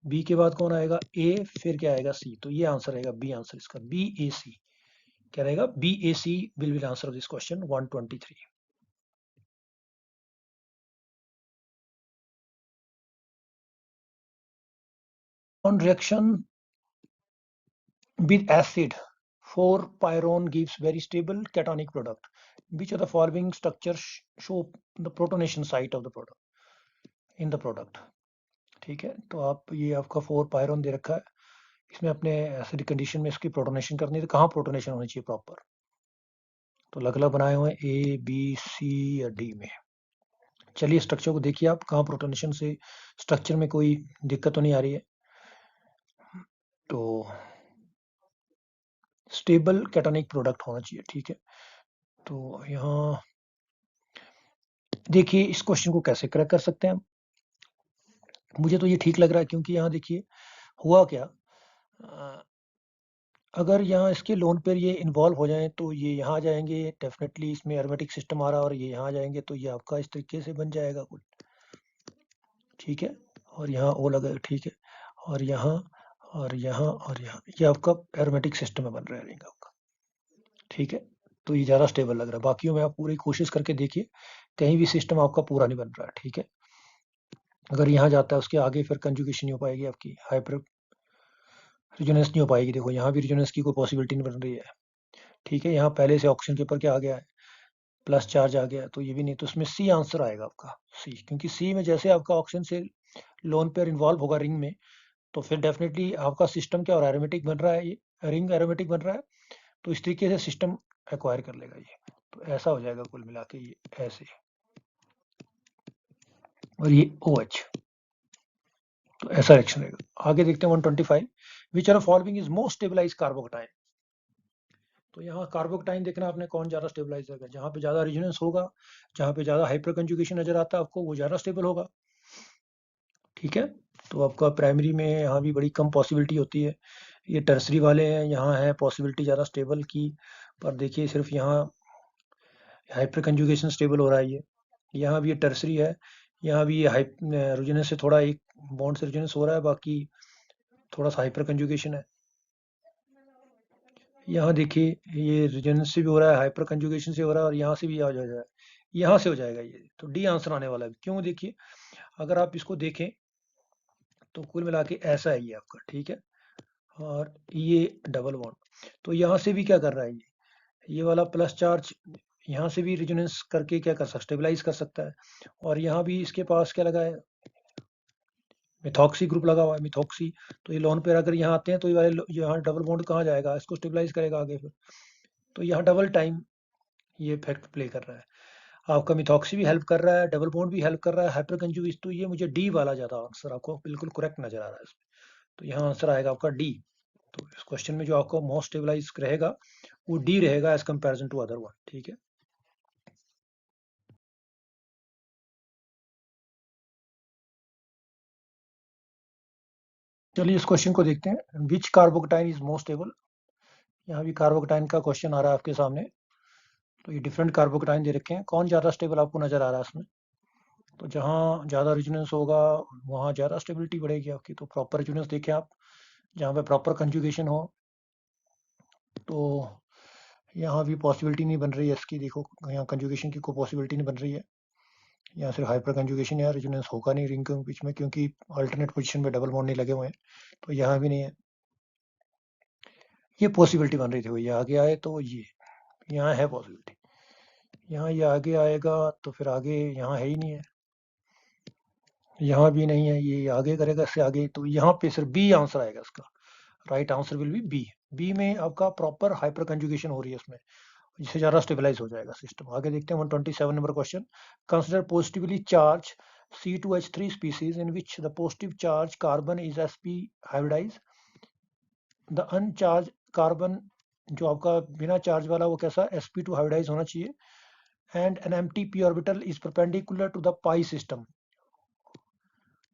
बी के बाद कौन आएगा? ए, फिर क्या आएगा? सी। तो ये आंसर रहेगा बी, आंसर इसका बी ए सी क्या रहेगा? B A C will be answer of this question 123। On reaction with acid, 4-pyrone gives very stable cationic product. Which of the following structures show the protonation site of the product in the product? ठीक है। तो आप ये आपका 4-pyrone दे रखा है, इसमें अपने एसिडिक कंडीशन में इसकी प्रोटोनेशन करनी है। तो कहाँ प्रोटोनेशन होनी चाहिए प्रॉपर? तो अलग अलग बनाए हुए हैं, ए बी सी या डी में। चलिए स्ट्रक्चर को देखिए आप, कहाँ प्रोटोनेशन से स्ट्रक्चर में कोई दिक्कत तो नहीं आ रही है। तो स्टेबल कैटानिक प्रोडक्ट होना चाहिए, ठीक है। तो यहाँ देखिए इस क्वेश्चन को कैसे क्रैक कर सकते हैं हम। मुझे तो ये ठीक लग रहा है क्योंकि यहाँ देखिए हुआ क्या, अगर यहाँ इसके लोन पेयर ये इन्वॉल्व हो जाएं तो ये यहाँ आ जाएंगे, डेफिनेटली इसमें एरोमेटिक सिस्टम आ रहा है, और ये यहाँ आ जाएंगे तो ये आपका इस तरीके से बन जाएगा कुल, ठीक है। और यहाँ ओ लगा, ठीक है। और यहाँ और यहाँ और यहाँ, ये आपका एरोमेटिक सिस्टम में बन रहा है रिंग आपका, ठीक है। तो ये ज़्यादा स्टेबल लग रहा है। बाकियों में आप पूरी कोशिश करके देखिए, कहीं भी सिस्टम आपका पूरा नहीं बन रहा है, ठीक है। अगर यहाँ जाता है उसके आगे फिर कंजुगेशन नहीं हो पाएगी आपकी, हाइपर रिजोनेंस नहीं हो पाएगी। देखो यहाँ भी रिजोनेंस की कोई पॉसिबिलिटी नहीं बन रही है, ठीक है। यहाँ पहले से ऑक्सीजन के ऊपर क्या आ गया है? प्लस चार्ज आ गया है, तो ये भी नहीं। तो इसमें सी आंसर आएगा आपका, सी। क्योंकि सी में जैसे आपका ऑक्सीजन से लोन पेयर इन्वॉल्व होगा रिंग में, तो फिर डेफिनेटली आपका सिस्टम क्या हो रहा है? एरोमेटिक बन रहा है, ये रिंग एरोमेटिक बन रहा है, तो इस तरीके से सिस्टम एक्वायर कर लेगा ये। तो ऐसा हो जाएगा कुल मिला के ये ऐसे, और ये ओ एच, तो ऐसा रिएक्शन रहेगा। आगे देखते हैं 125, which are following is most stabilize carbocation. तो यहाँ कार्बोकटाइन देखना आपने कौन ज़्यादा स्टेबलाइज होगा, जहाँ पे ज़्यादा रेजोनेंस होगा, जहाँ पे ज़्यादा हाइपर कंजुगेशन नजर आता है आपको, वो ज़्यादा स्टेबल होगा, ठीक है। तो आपका प्राइमरी में यहाँ भी बड़ी कम पॉसिबिलिटी होती है, ये टर्सरी वाले हैं, यहाँ है पॉसिबिलिटी ज़्यादा स्टेबल की। पर देखिए सिर्फ यहाँ हाइपर कंजुगेशन स्टेबल हो रहा है ये, यहाँ भी ये टर्सरी है, यहाँ भी ये रेजोनेंस से थोड़ा एक बॉन्ड से रेजोनेंस हो रहा है, बाकी थोड़ा सा हाइपर कंजुगेशन है। यहाँ देखिए ये रेजोनेंस से भी हो रहा है, हाइपर कंजुगेशन से हो रहा है, और यहाँ से भी आ जाएगा, यहाँ से हो जाएगा ये। तो डी आंसर आने वाला है। क्यों? देखिए अगर आप इसको देखें तो कुल मिला के ऐसा है ये आपका, ठीक है। और ये डबल बॉन्ड, तो यहाँ से भी क्या कर रहा है ये वाला प्लस चार्ज यहाँ से भी रेजोनेंस करके क्या कर सकता है, स्टेबलाइज कर सकता है। और यहाँ भी इसके पास क्या लगा है, मिथॉक्सी ग्रुप लगा हुआ है, मिथॉक्सी। तो ये लोन पेयर अगर यहाँ आते हैं तो ये वाले यहाँ डबल बॉन्ड कहाँ जाएगा, इसको स्टेबलाइज करेगा आगे फिर। तो यहाँ डबल टाइम ये इफेक्ट प्ले कर रहा है। आपका मिथॉक्सी भी हेल्प कर रहा है, डबल बॉन्ड भी हेल्प कर रहा है, हाइपरकंजुगेशन। तो ये मुझे डी वाला ज़्यादा आंसर आपको बिल्कुल करेक्ट नजर आ रहा है इसमें। तो यहाँ आंसर आएगा आपका डी। तो इस क्वेश्चन में जो आपको मोस्ट स्टेबलाइज रहेगा वो डी रहेगा as comparison to other one, ठीक है। चलिए इस क्वेश्चन को देखते हैं। Which carbocation is most stable. यहाँ भी कार्बोकटाइन का क्वेश्चन आ रहा है आपके सामने। तो ये डिफरेंट कार्बोकटाइन दे रखे हैं, कौन ज़्यादा स्टेबल आपको नजर आ रहा है इसमें। तो जहाँ ज़्यादा रेजोनेंस होगा वहाँ ज़्यादा स्टेबिलिटी बढ़ेगी आपकी। तो प्रॉपर रेजोनेंस देखें आप, जहाँ पे प्रॉपर कंजुगेशन हो। तो यहाँ भी पॉसिबिलिटी नहीं बन रही है इसकी, देखो यहाँ कंजुगेशन की कोई पॉसिबिलिटी नहीं बन रही है। यहाँ सिर्फ हाइपर कंजुगेशन है, रेजोनेंस होगा नहीं रिंग के बीच में, क्योंकि अल्टरनेट पोजीशन में डबल बॉन्ड नहीं लगे हुए हैं। तो यहाँ भी नहीं है, ये पॉसिबिलिटी बन रही थी, वो ये आगे आए तो ये यहाँ है पॉसिबिलिटी। यहाँ ये आगे आएगा तो फिर आगे यहाँ है ही नहीं है, यहाँ भी नहीं है, ये आगे करेगा इससे आगे। तो यहाँ पे सिर्फ बी आंसर आएगा इसका। Right answer will be B. B में आपका प्रॉपर हाइपर कंजुगेशन हो रही है इसमें, जिससे ज़्यादा स्टेबलाइज हो जाएगा सिस्टम। आगे देखते हैं 127 number question. Consider positively charge C2H3 species in which the positive charge carbon is sp hybridized. The uncharged carbon जो आपका बिना चार्ज वाला वो कैसा sp2 हाइब्रिडाइज होना चाहिए। And an empty p orbital is perpendicular to the pi system.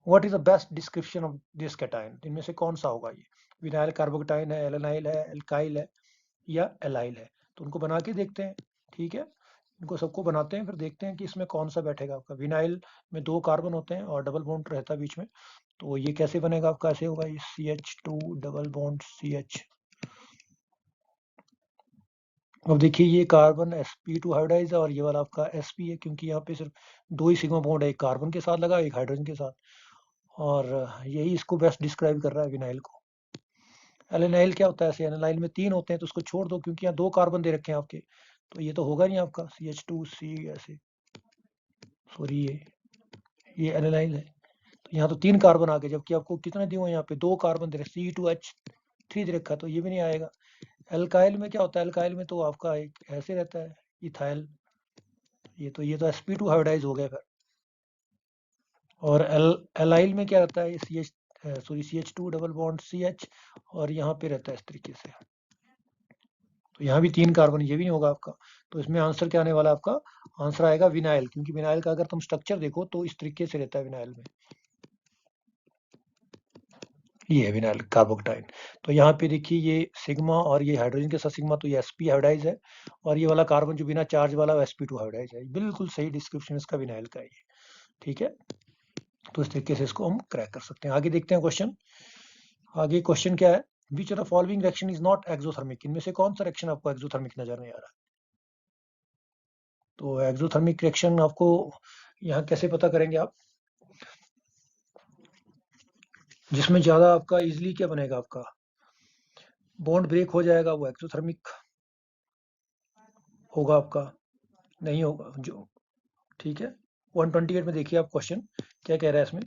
What is the best description of this cation? इनमें से कौन सा होगा ये, विनाइल कार्बोकेटाइन है, एलेनाइल है, एल्काइल है या एलाइल है। तो उनको बना के देखते हैं, ठीक है। इनको सबको बनाते हैं, फिर देखते हैं कि इसमें कौन सा बैठेगा आपका। विनाइल में 2 कार्बन होते हैं और डबल बॉन्ड रहता है बीच में। तो ये कैसे बनेगा आपका, ऐसे होगा ये CH2 डबल बॉन्ड CH। अब देखिए ये कार्बन sp2 हाइब्रिडाइज है और ये वाला आपका sp है, क्योंकि यहाँ पे सिर्फ 2 ही सिग्मा बॉन्ड है, एक कार्बन के साथ लगा, एक हाइड्रोजन के साथ। और यही इसको बेस्ट डिस्क्राइब कर रहा है विनाइल को। एलेनाइल क्या होता है, ऐसे एनालाइल में 3 होते हैं, तो उसको छोड़ दो क्योंकि यहाँ 2 कार्बन दे रखे हैं आपके। तो ये तो होगा नहीं आपका CH2C ऐसे, सॉरी ये एनालाइल है। तो यहाँ तो 3 कार्बन आ गए, जबकि आपको कितने दिए हुए हैं, यहाँ पे 2 कार्बन दे रखे, C2H3 दे रखा, तो ये भी नहीं आएगा। एल्काइल में क्या होता है, एल्काइल में तो आपका एक ऐसे रहता है इथाइल, ये तो sp2 हाइब्रिडाइज हो गया फिर। और एलाइल में क्या रहता है, ये CH2 डबल बॉन्ड CH, और यहाँ पे रहता है इस तरीके से। तो यहाँ भी 3 कार्बन, ये भी नहीं होगा आपका। तो इसमें आंसर क्या आने वाला है आपका, आंसर आएगा विनाइल, क्योंकि विनाइल का अगर तुम स्ट्रक्चर देखो तो इस तरीके से रहता है विनाइल में। ये है विनाइल कार्बोक्टाइन। तो यहाँ पे देखिए ये सिग्मा और ये हाइड्रोजन के साथ सिग्मा, तो ये sp हाइब्रिडाइज है। और ये वाला कार्बन जो बिना चार्ज वाला sp2 हाइब्रिडाइज है। बिल्कुल सही डिस्क्रिप्शन इसका विनाइल का है ये, ठीक है। तो इस तरीके से इसको हम क्रैक कर सकते हैं। आगे देखते हैं क्वेश्चन। आगे क्वेश्चन क्या है, which of the following reaction is not exothermic. इनमें से कौन सा रिएक्शन आपको एक्सोथर्मिक नजर नहीं आ रहा है। तो एक्सोथर्मिक रिएक्शन आपको यहाँ कैसे पता करेंगे आप, जिसमें ज्यादा आपका इजिली क्या बनेगा, आपका बॉन्ड ब्रेक हो जाएगा, वो एक्सोथर्मिक होगा आपका, नहीं होगा जो, ठीक है। 128 में देखिए आप क्वेश्चन क्या कह रहा है इसमें,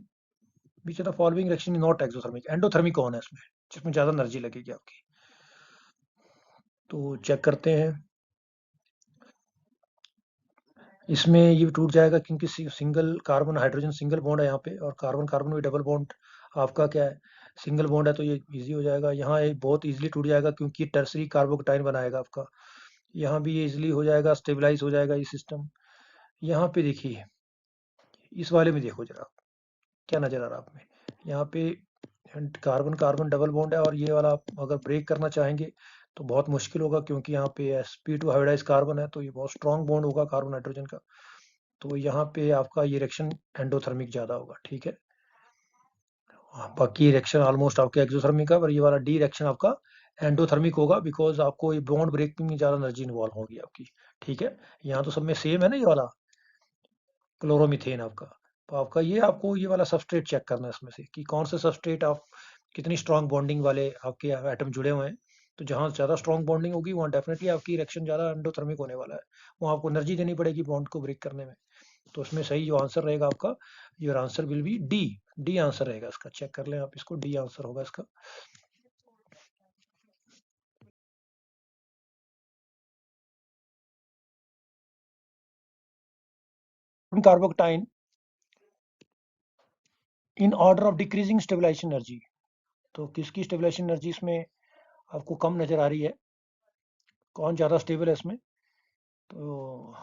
which of the following reaction is not exothermic. Endothermic कौन है इसमें, जिसमें ज्यादा एनर्जी लगेगी आपकी। तो चेक करते हैं, इसमें ये टूट जाएगा क्योंकि single carbon hydrogen single bond है यहाँ पे, और कार्बन कार्बन में डबल बॉन्ड आपका क्या है, सिंगल बॉन्ड है, तो ये इजी हो जाएगा। यहाँ ये बहुत इजीली टूट जाएगा क्योंकि टर्सरी कार्बोकेटाइन बनाएगा आपका। यहाँ भी ये इजीली हो जाएगा, स्टेबलाइज हो जाएगा ये सिस्टम। यहाँ पे देखिए, इस वाले में देखो जरा क्या नजर आ रहा है आप में, यहाँ पे कार्बन कार्बन डबल बॉन्ड है, और ये वाला आप अगर ब्रेक करना चाहेंगे तो बहुत मुश्किल होगा, क्योंकि यहाँ पे sp2 हाइब्रिडाइज कार्बन है, तो ये बहुत स्ट्रॉन्ग बॉन्ड होगा कार्बन हाइड्रोजन का। तो यहाँ पे आपका ये रिएक्शन एंडोथर्मिक ज्यादा होगा, ठीक है। बाकी रिएक्शन ऑलमोस्ट आपके एक्सोथर्मिक है, पर ये वाला डी रिएक्शन आपका एंडोथर्मिक होगा, बिकॉज आपको ये बॉन्ड ब्रेकिंग में ज्यादा एनर्जी इन्वॉल्व होगी आपकी, ठीक है। यहाँ तो सब में सेम है ना, ये वाला क्लोरोमीथेन आपका, तो आपका ये आपको ये वाला सबस्ट्रेट चेक करना है इसमें से कि कौन से सबस्ट्रेट आप कितनी स्ट्रांग बॉन्डिंग वाले आपके एटम जुड़े हुए हैं। तो जहाँ ज़्यादा स्ट्रांग बॉन्डिंग होगी वहाँ डेफिनेटली आपकी रिएक्शन ज़्यादा एंडोथर्मिक होने वाला है, वहाँ आपको एनर्जी देनी पड़ेगी बॉन्ड को ब्रेक करने में। तो उसमें सही जो आंसर रहेगा आपका, your answer will B D. D answer रहेगा इसका, चेक कर लें आप इसको, डी आंसर होगा इसका। Carbocation in order of decreasing stabilization energy. तो किसकी स्टेबलाइजेशन एनर्जी इसमें आपको कम नजर आ रही है, कौन ज़्यादा स्टेबल है इसमें? तो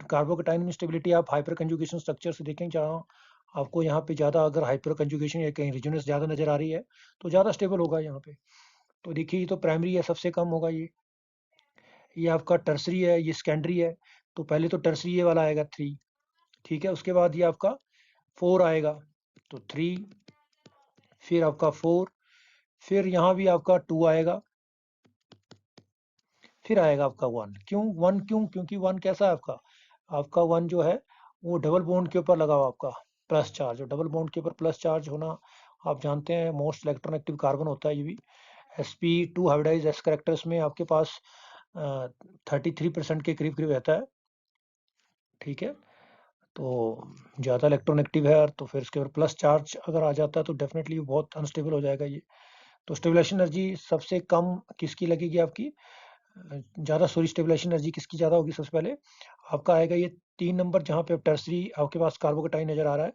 कार्बोकेटाइन में स्टेबिलिटी आप हाइपर कंजुगेशन स्ट्रक्चर से देखें, जहाँ आपको यहाँ पे ज़्यादा अगर हाइपर कंजुगेशन या कहीं रिजोनेंस ज़्यादा नजर आ रही है तो ज़्यादा स्टेबल होगा यहाँ पे। तो देखिए ये तो प्राइमरी है, सबसे कम होगा ये आपका टर्सरी है, ये सेकेंडरी है। तो पहले तो टर्सरी ये वाला आएगा 3, ठीक है। उसके बाद ये आपका 4 आएगा, तो 3, फिर आपका 4, फिर यहाँ भी आपका 2 आएगा, फिर आएगा आपका 1। क्यों 1? क्यों? क्योंकि 1 कैसा है आपका, आपका 1 जो है वो डबल बॉन्ड के ऊपर लगा हुआ आपका प्लस चार्ज। और डबल बॉन्ड के ऊपर प्लस चार्ज होना आप जानते हैं, मोस्ट इलेक्ट्रोनेगेटिव कार्बन होता है ये भी। sp2 हाइब्रिडाइज s करेक्टर्स में आपके पास 33% के करीब करीब रहता है, ठीक है। तो ज़्यादा इलेक्ट्रोनेगेटिव है, तो फिर इसके ऊपर प्लस चार्ज अगर आ जाता है तो डेफिनेटली बहुत अनस्टेबल हो जाएगा ये। तो स्टेबलाइजेशन एनर्जी सबसे कम किसकी लगेगी आपकी, ज़्यादा सॉरी स्टेबलाइजेशन एनर्जी किसकी ज़्यादा होगी? सबसे पहले आपका आएगा ये 3 नंबर, जहाँ पे टर्सरी आपके पास कार्बोकेटाइन नजर आ रहा है,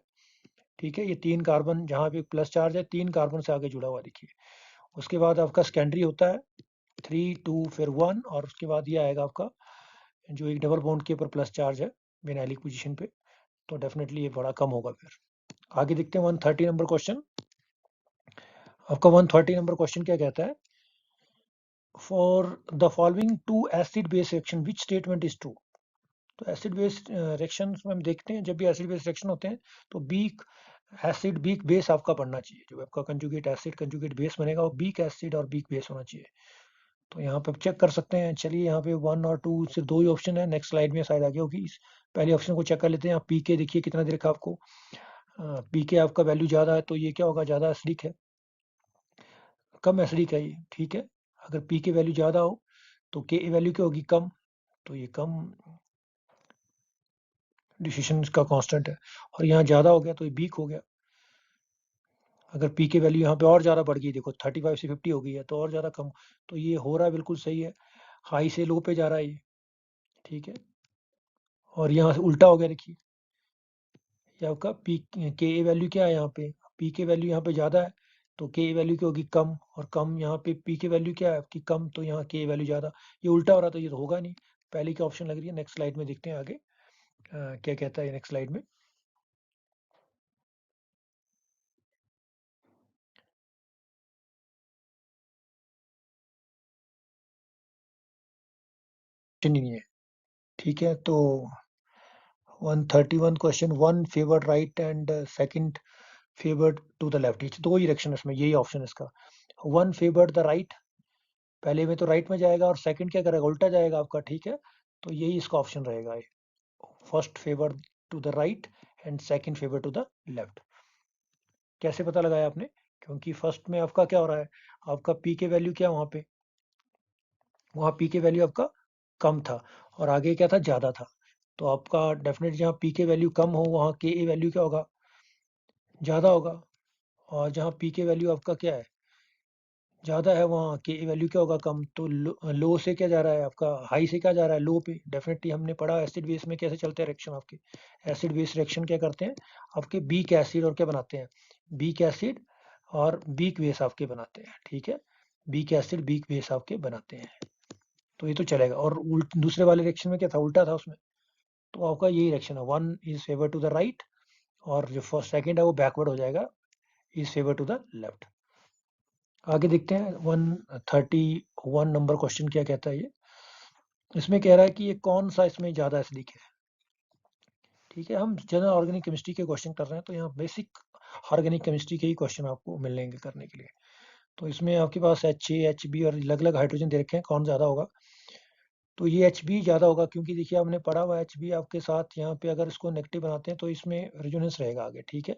ठीक है। ये 3 कार्बन जहाँ पे प्लस चार्ज है, 3 कार्बन से आगे जुड़ा हुआ देखिए। उसके बाद आपका सेकेंडरी होता है 3, 2, फिर 1, और उसके बाद ये आएगा आपका जो एक डबल बॉन्ड के ऊपर प्लस चार्ज है विनाइलिक पोजीशन पे। तो डेफिनेटली ये बड़ा कम होगा। फिर आगे देखते हैं 130 नंबर क्वेश्चन। आपका 130 नंबर क्वेश्चन क्या कहता है, for the following two acid base reaction which statement is true? तो एसिड बेस रिएक्शन में हम देखते हैं, जब भी एसिड बेस रिएक्शन होते हैं तो बीक एसिड बीक बेस आपका बनना चाहिए। जो आपका कंजुगेट एसिड कंजुगेट बेस बनेगा वो बीक एसिड और बीक बेस होना चाहिए। तो यहाँ पे चेक कर सकते हैं। चलिए यहाँ पे 1 और 2 सिर्फ 2 ही ऑप्शन है, नेक्स्ट स्लाइड में शायद आगे होगी। इस पहले ऑप्शन को चेक कर लेते हैं। आप पी के देखिए कितना दे रखा आपको, पी के आपका वैल्यू ज़्यादा है, तो ये क्या होगा, ज़्यादा एसिडिक है, कम एसिडिक है ये, ठीक है। अगर पी के वैल्यू ज़्यादा हो तो के वैल्यू क्या होगी, कम, तो ये कम डिसीजन का कांस्टेंट है। और यहाँ ज़्यादा हो गया तो ये वीक हो गया। अगर पी के वैल्यू यहाँ पे और ज़्यादा बढ़ गई, देखो 35 से 50 हो गई है, तो और ज़्यादा कम। तो ये हो रहा है, बिल्कुल सही है, हाई से लो पे जा रहा है ये, ठीक है। और यहाँ से उल्टा हो गया देखिए, ये आपका पी के वैल्यू क्या है यहाँ पे, पी के वैल्यू यहाँ पे ज़्यादा है तो के वैल्यू क्या होगी, कम। और कम यहाँ पे पी के वैल्यू क्या है आपकी, कम, तो यहाँ के वैल्यू ज़्यादा। ये उल्टा हो रहा, तो ये तो होगा नहीं। पहले की ऑप्शन लग रही है। नेक्स्ट स्लाइड में देखते हैं आगे क्या कहता है नेक्स्ट स्लाइड में। नहीं है, ठीक है। तो 131 question, one favoured right and second favoured to the left, ये दो ही डायरेक्शन है इसमें, यही ऑप्शन है इसका। वन फेवर्ड द राइट, पहले में तो राइट में जाएगा, और सेकंड क्या करेगा, उल्टा जाएगा आपका, ठीक है। तो यही इसका ऑप्शन रहेगा, first favour to the right and second favour to the left. कैसे पता लगाया आपने? क्योंकि फर्स्ट में आपका क्या हो रहा है, आपका पी के वैल्यू क्या, वहाँ पी के वैल्यू आपका कम था और आगे क्या था, ज़्यादा था। तो आपका डेफिनेट जहाँ पी के वैल्यू कम हो वहाँ के ए वैल्यू क्या होगा, ज़्यादा होगा। और जहाँ पी के वैल्यू आपका क्या है, ज़्यादा है, वहाँ के वैल्यू क्या होगा, कम। तो लो से क्या जा रहा है आपका, हाई से क्या जा रहा है, लो पे। डेफिनेटली हमने पढ़ा एसिड बेस में कैसे चलते हैं रिएक्शन आपके, एसिड बेस रिएक्शन क्या करते हैं आपके, बीक एसिड और क्या बनाते हैं, बीक एसिड और बीक बेस आपके बनाते हैं, ठीक है। बीक एसिड बीक बेस आपके बनाते हैं, तो ये तो चलेगा। और दूसरे वाले रिएक्शन में क्या था, उल्टा था उसमें। तो आपका यही रिएक्शन है, one is favour to the right, और जो फर्स्ट सेकेंड है वो बैकवर्ड हो जाएगा, is favour to the left. आगे देखते हैं 131 नंबर क्वेश्चन क्या कहता है ये। इसमें कह रहा है कि ये कौन सा इसमें ज़्यादा एसिडिक है, ठीक है। हम जनरल ऑर्गेनिक केमिस्ट्री के क्वेश्चन कर रहे हैं, तो यहाँ बेसिक ऑर्गेनिक केमिस्ट्री के ही क्वेश्चन आपको मिलेंगे करने के लिए। तो इसमें आपके पास H A H B और अलग अलग हाइड्रोजन दे रखे हैं, कौन ज़्यादा होगा। तो ये एच बी ज़्यादा होगा, क्योंकि देखिए हमने पढ़ा हुआ एच बी आपके साथ यहाँ पे अगर इसको नेगेटिव बनाते हैं तो इसमें रेजोनेंस रहेगा आगे, ठीक है।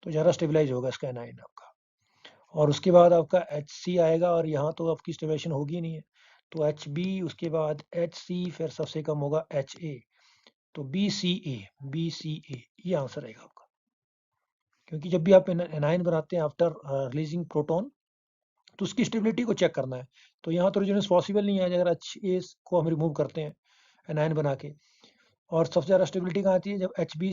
तो ज़्यादा स्टेबलाइज होगा इसका एनाइन आपका। और उसके बाद आपका एच सी आएगा, और यहाँ तो आपकी स्टेबलाइजेशन होगी नहीं है, तो एच बी, उसके बाद एच सी, फिर सबसे कम होगा एच ए। तो बी सी ए, बी सी ए ये आंसर रहेगा आपका। क्योंकि जब भी आप एनाइन बनाते हैं आफ्टर रिलीजिंग प्रोटॉन, तो उसकी स्टेबिलिटी को चेक करना है। तो यहाँ तो रेजोनेंस पॉसिबल नहीं है अगर एच ए को हम रिमूव करते हैं एनाइन बना के। और सबसे ज़्यादा स्टेबिलिटी कहाँ आती है, जब एच बी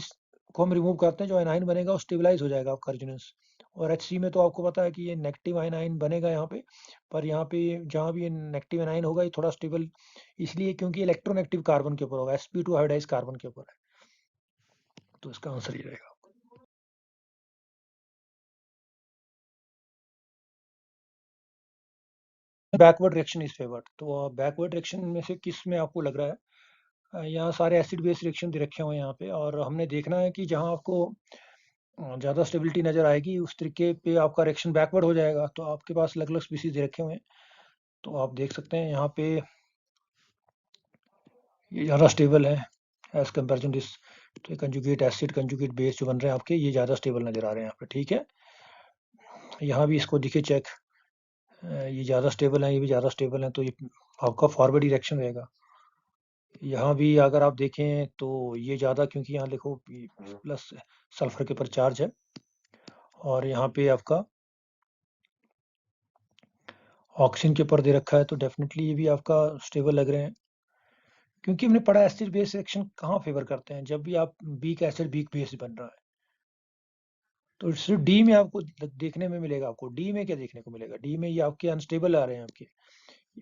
को हम रिमूव करते हैं, जो आयनाइन बनेगा वो स्टेबलाइज हो जाएगा आपका रेजोनेंस। और एच सी में तो आपको पता है कि ये नेगेटिव आयनाइन बनेगा यहाँ पे, पर यहाँ पे जहाँ भी ये नेगेटिव आयनाइन होगा ये थोड़ा स्टेबल इसलिए क्योंकि इलेक्ट्रोनेगेटिव कार्बन के ऊपर होगा, sp2 हाइब्रिडाइज कार्बन के ऊपर है। तो इसका आंसर ये रहेगा। बैकवर्ड रिएक्शन इज फेवर्ड, तो बैकवर्ड रिएक्शन में से किस में आपको लग रहा है? यहाँ सारे एसिड बेस रिएक्शन दे रखे हुए हैं यहाँ पे, और हमने देखना है कि जहाँ आपको ज़्यादा स्टेबिलिटी नज़र आएगी उस तरीके पे आपका रिएक्शन बैकवर्ड हो जाएगा। तो आपके पास अलग अलग स्पीसीज दे रखे हुए हैं, तो आप देख सकते हैं यहाँ पे ये ज़्यादा स्टेबल है एज कम्पेरिजन दिस। तो ये कंजुगेट एसिड कंजुगेट बेस जो बन रहे हैं आपके, ये ज़्यादा स्टेबल नज़र आ रहे हैं यहाँ पे, ठीक है। यहाँ भी इसको दिखे चेक, ये ज़्यादा स्टेबल है, ये भी ज़्यादा स्टेबल है, तो ये आपका फॉरवर्ड रिएक्शन रहेगा। यहाँ भी अगर आप देखें तो ये ज़्यादा, क्योंकि यहाँ देखो प्लस सल्फर के ऊपर चार्ज है, और यहाँ पे आपका ऑक्सीजन के ऊपर दे रखा है, तो डेफिनेटली ये भी आपका स्टेबल लग रहे हैं। क्योंकि हमने पढ़ा एसिड बेस रिएक्शन कहाँ फेवर करते हैं, जब भी आप वीक एसिड वीक बेस बन रहा है। तो सिर्फ डी में आपको देखने में मिलेगा, आपको डी में क्या देखने को मिलेगा, डी में ये आपके अनस्टेबल आ रहे हैं आपके,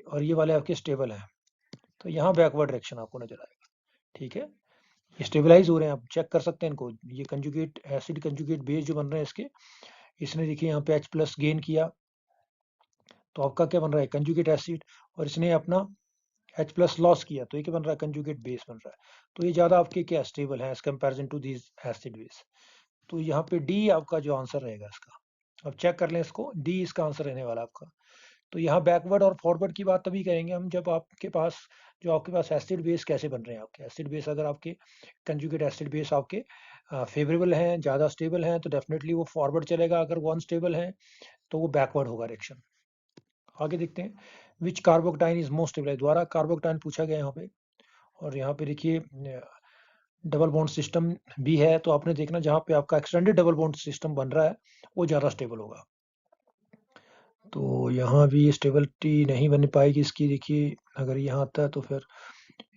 और ये वाले आपके स्टेबल हैं। तो यहाँ बैकवर्ड रिएक्शन आपको नजर आएगा, ठीक है। ये स्टेबलाइज हो रहे हैं, आप चेक कर सकते हैं इनको। ये कंजुगेट एसिड कंजुगेट बेस जो बन रहे हैं इसके, इसने देखिए यहाँ पे H प्लस गेन किया, तो आपका क्या बन रहा है, कंजुगेट एसिड। और इसने अपना H प्लस लॉस किया, तो ये क्या बन रहा है, कंजुगेट बेस बन रहा है। तो ये ज़्यादा आपके क्या स्टेबल है as comparison to this acid base. तो यहाँ पे डी आपका जो आंसर रहेगा इसका। अब चेक कर लें इसको, डी इसका आंसर रहने वाला आपका। तो यहाँ बैकवर्ड और फॉरवर्ड की बात तभी करेंगे हम जब आपके पास एसिड बेस कैसे बन रहे हैं आपके। एसिड बेस अगर आपके कंजुगेट एसिड बेस आपके फेवरेबल हैं, ज़्यादा स्टेबल हैं, तो डेफिनेटली वो फॉरवर्ड चलेगा। अगर वो अनस्टेबल है तो वो बैकवर्ड होगा रिएक्शन। आगे देखते हैं, विच कार्बोक्टाइन इज मोस्ट स्टेबल, द्वारा कार्बोक्टाइन पूछा गया यहाँ पे। और यहाँ पे देखिए डबल बॉन्ड सिस्टम भी है, तो आपने देखना जहाँ पे आपका एक्सटेंडेड डबल बॉन्ड सिस्टम बन रहा है वो ज़्यादा स्टेबल होगा। तो यहाँ भी स्टेबिलिटी नहीं बन पाएगी इसकी, देखिए अगर यहाँ आता है तो फिर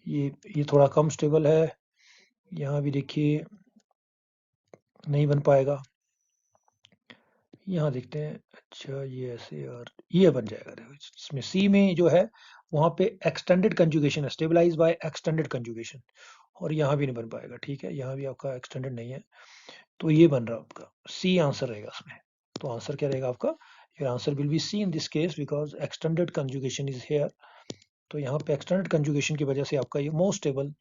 ये थोड़ा कम स्टेबल है। यहाँ भी देखिए नहीं बन पाएगा। यहाँ देखते हैं, अच्छा ये ऐसे और ये बन जाएगा। देखो इसमें सी में जो है वहाँ पे एक्सटेंडेड कंजुगेशन है, स्टेबलाइज बाय एक्सटेंडेड कंजुगेशन, और यहाँ भी नहीं बन पाएगा, ठीक है। यहाँ भी आपका एक्सटेंडेड नहीं है, तो ये बन रहा है आपका सी आंसर रहेगा इसमें। तो आंसर क्या रहेगा आपका, your answer will be C in this case because extended conjugation is here. तो यहाँ पे एक्सटेंडेड कंजुगेशन की वजह से आपका ये मोस्ट स्टेबल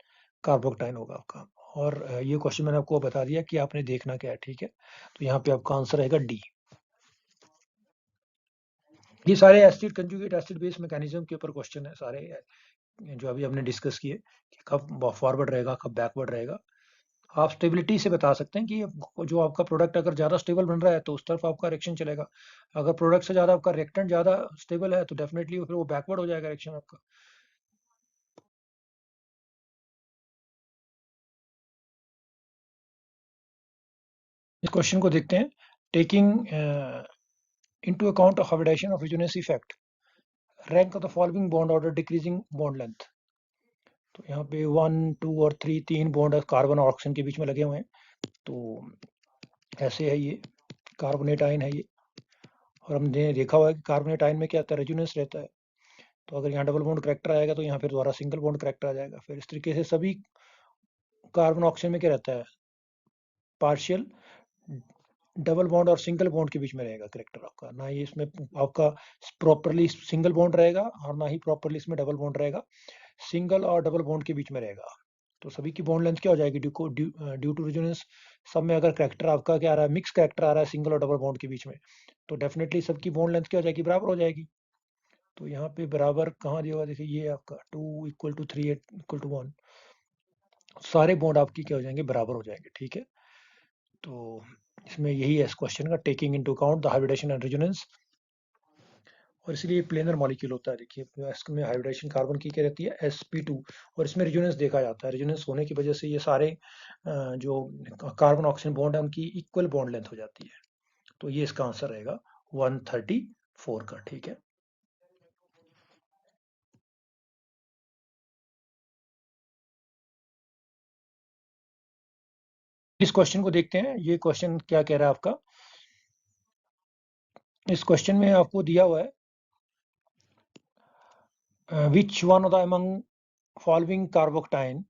कार्बोक्टाइन होगा आपका। और ये क्वेश्चन मैंने आपको बता दिया कि आपने देखना क्या है, ठीक है। तो यहाँ पे आपका आंसर रहेगा डी। ये सारे acid conjugate acid base mechanism के ऊपर क्वेश्चन है सारे, जो अभी हमने डिस्कस किए कि कब फॉरवर्ड रहेगा कब बैकवर्ड रहेगा। आप स्टेबिलिटी से बता सकते हैं कि जो आपका प्रोडक्ट अगर ज़्यादा स्टेबल बन रहा है तो उस तरफ आपका रिएक्शन चलेगा। अगर प्रोडक्ट से ज़्यादा आपका रिएक्टेंट ज़्यादा स्टेबल है तो डेफिनेटली फिर वो बैकवर्ड हो जाएगा रिएक्शन आपका। इस क्वेश्चन को देखते हैं, taking into account of hybridization of resonance effect, rank of the following bond order decreasing bond length। तो यहाँ पे 1 2 और 3 तीन बॉन्ड कार्बन और ऑक्सीजन के बीच में लगे हुए हैं। तो ऐसे है ये कार्बोनेट आयन है ये, और हमने देखा हुआ है कि कार्बोनेट आयन में क्या आता है, रेजोनेंस रहता है। तो अगर यहाँ डबल बॉन्ड करेक्टर आएगा तो यहाँ फिर दोबारा सिंगल बॉन्ड करेक्टर आ जाएगा। फिर इस तरीके से सभी कार्बन ऑक्सीजन में क्या रहता है, पार्शियल डबल बॉन्ड और सिंगल बॉन्ड के बीच में रहेगा करेक्टर आपका। ना ही इसमें आपका प्रॉपरली सिंगल बॉन्ड रहेगा और ना ही प्रॉपरली इसमें डबल बॉन्ड रहेगा, सिंगल और डबल बॉन्ड के बीच में रहेगा। तो सभी की बॉन्ड लेंथ क्या हो जाएगी, ड्यू टू रेजोनेंस। सब में अगर करेक्टर आपका क्या आ रहा है, मिक्स करेक्टर आ रहा है सिंगल और डबल बॉन्ड के बीच में, तो डेफिनेटली सबकी बॉन्ड लेंथ क्या हो जाएगी, बराबर हो जाएगी। तो यहाँ पे बराबर कहाँ दिया हुआ, देखिए ये आपका 2 = 3 = 1, सारे बॉन्ड आपकी क्या हो जाएंगे, बराबर हो जाएंगे, ठीक है। तो इसमें यही है इस क्वेश्चन का, taking into account the hybridisation and resonance, और इसलिए प्लेनर मॉलिक्यूल होता है। देखिए इसमें हाइब्रिडेशन कार्बन की क्या रहती है, sp2, और इसमें रेजोनेंस देखा जाता है। रेजोनेंस होने की वजह से ये सारे जो कार्बन ऑक्सीजन बॉन्ड है उनकी इक्वल बॉन्ड लेंथ हो जाती है। तो ये इसका आंसर रहेगा 134 का, ठीक है। इस क्वेश्चन को देखते हैं, ये क्वेश्चन क्या कह रहा है आपका। इस क्वेश्चन में आपको दिया हुआ है which one of the among following carbocation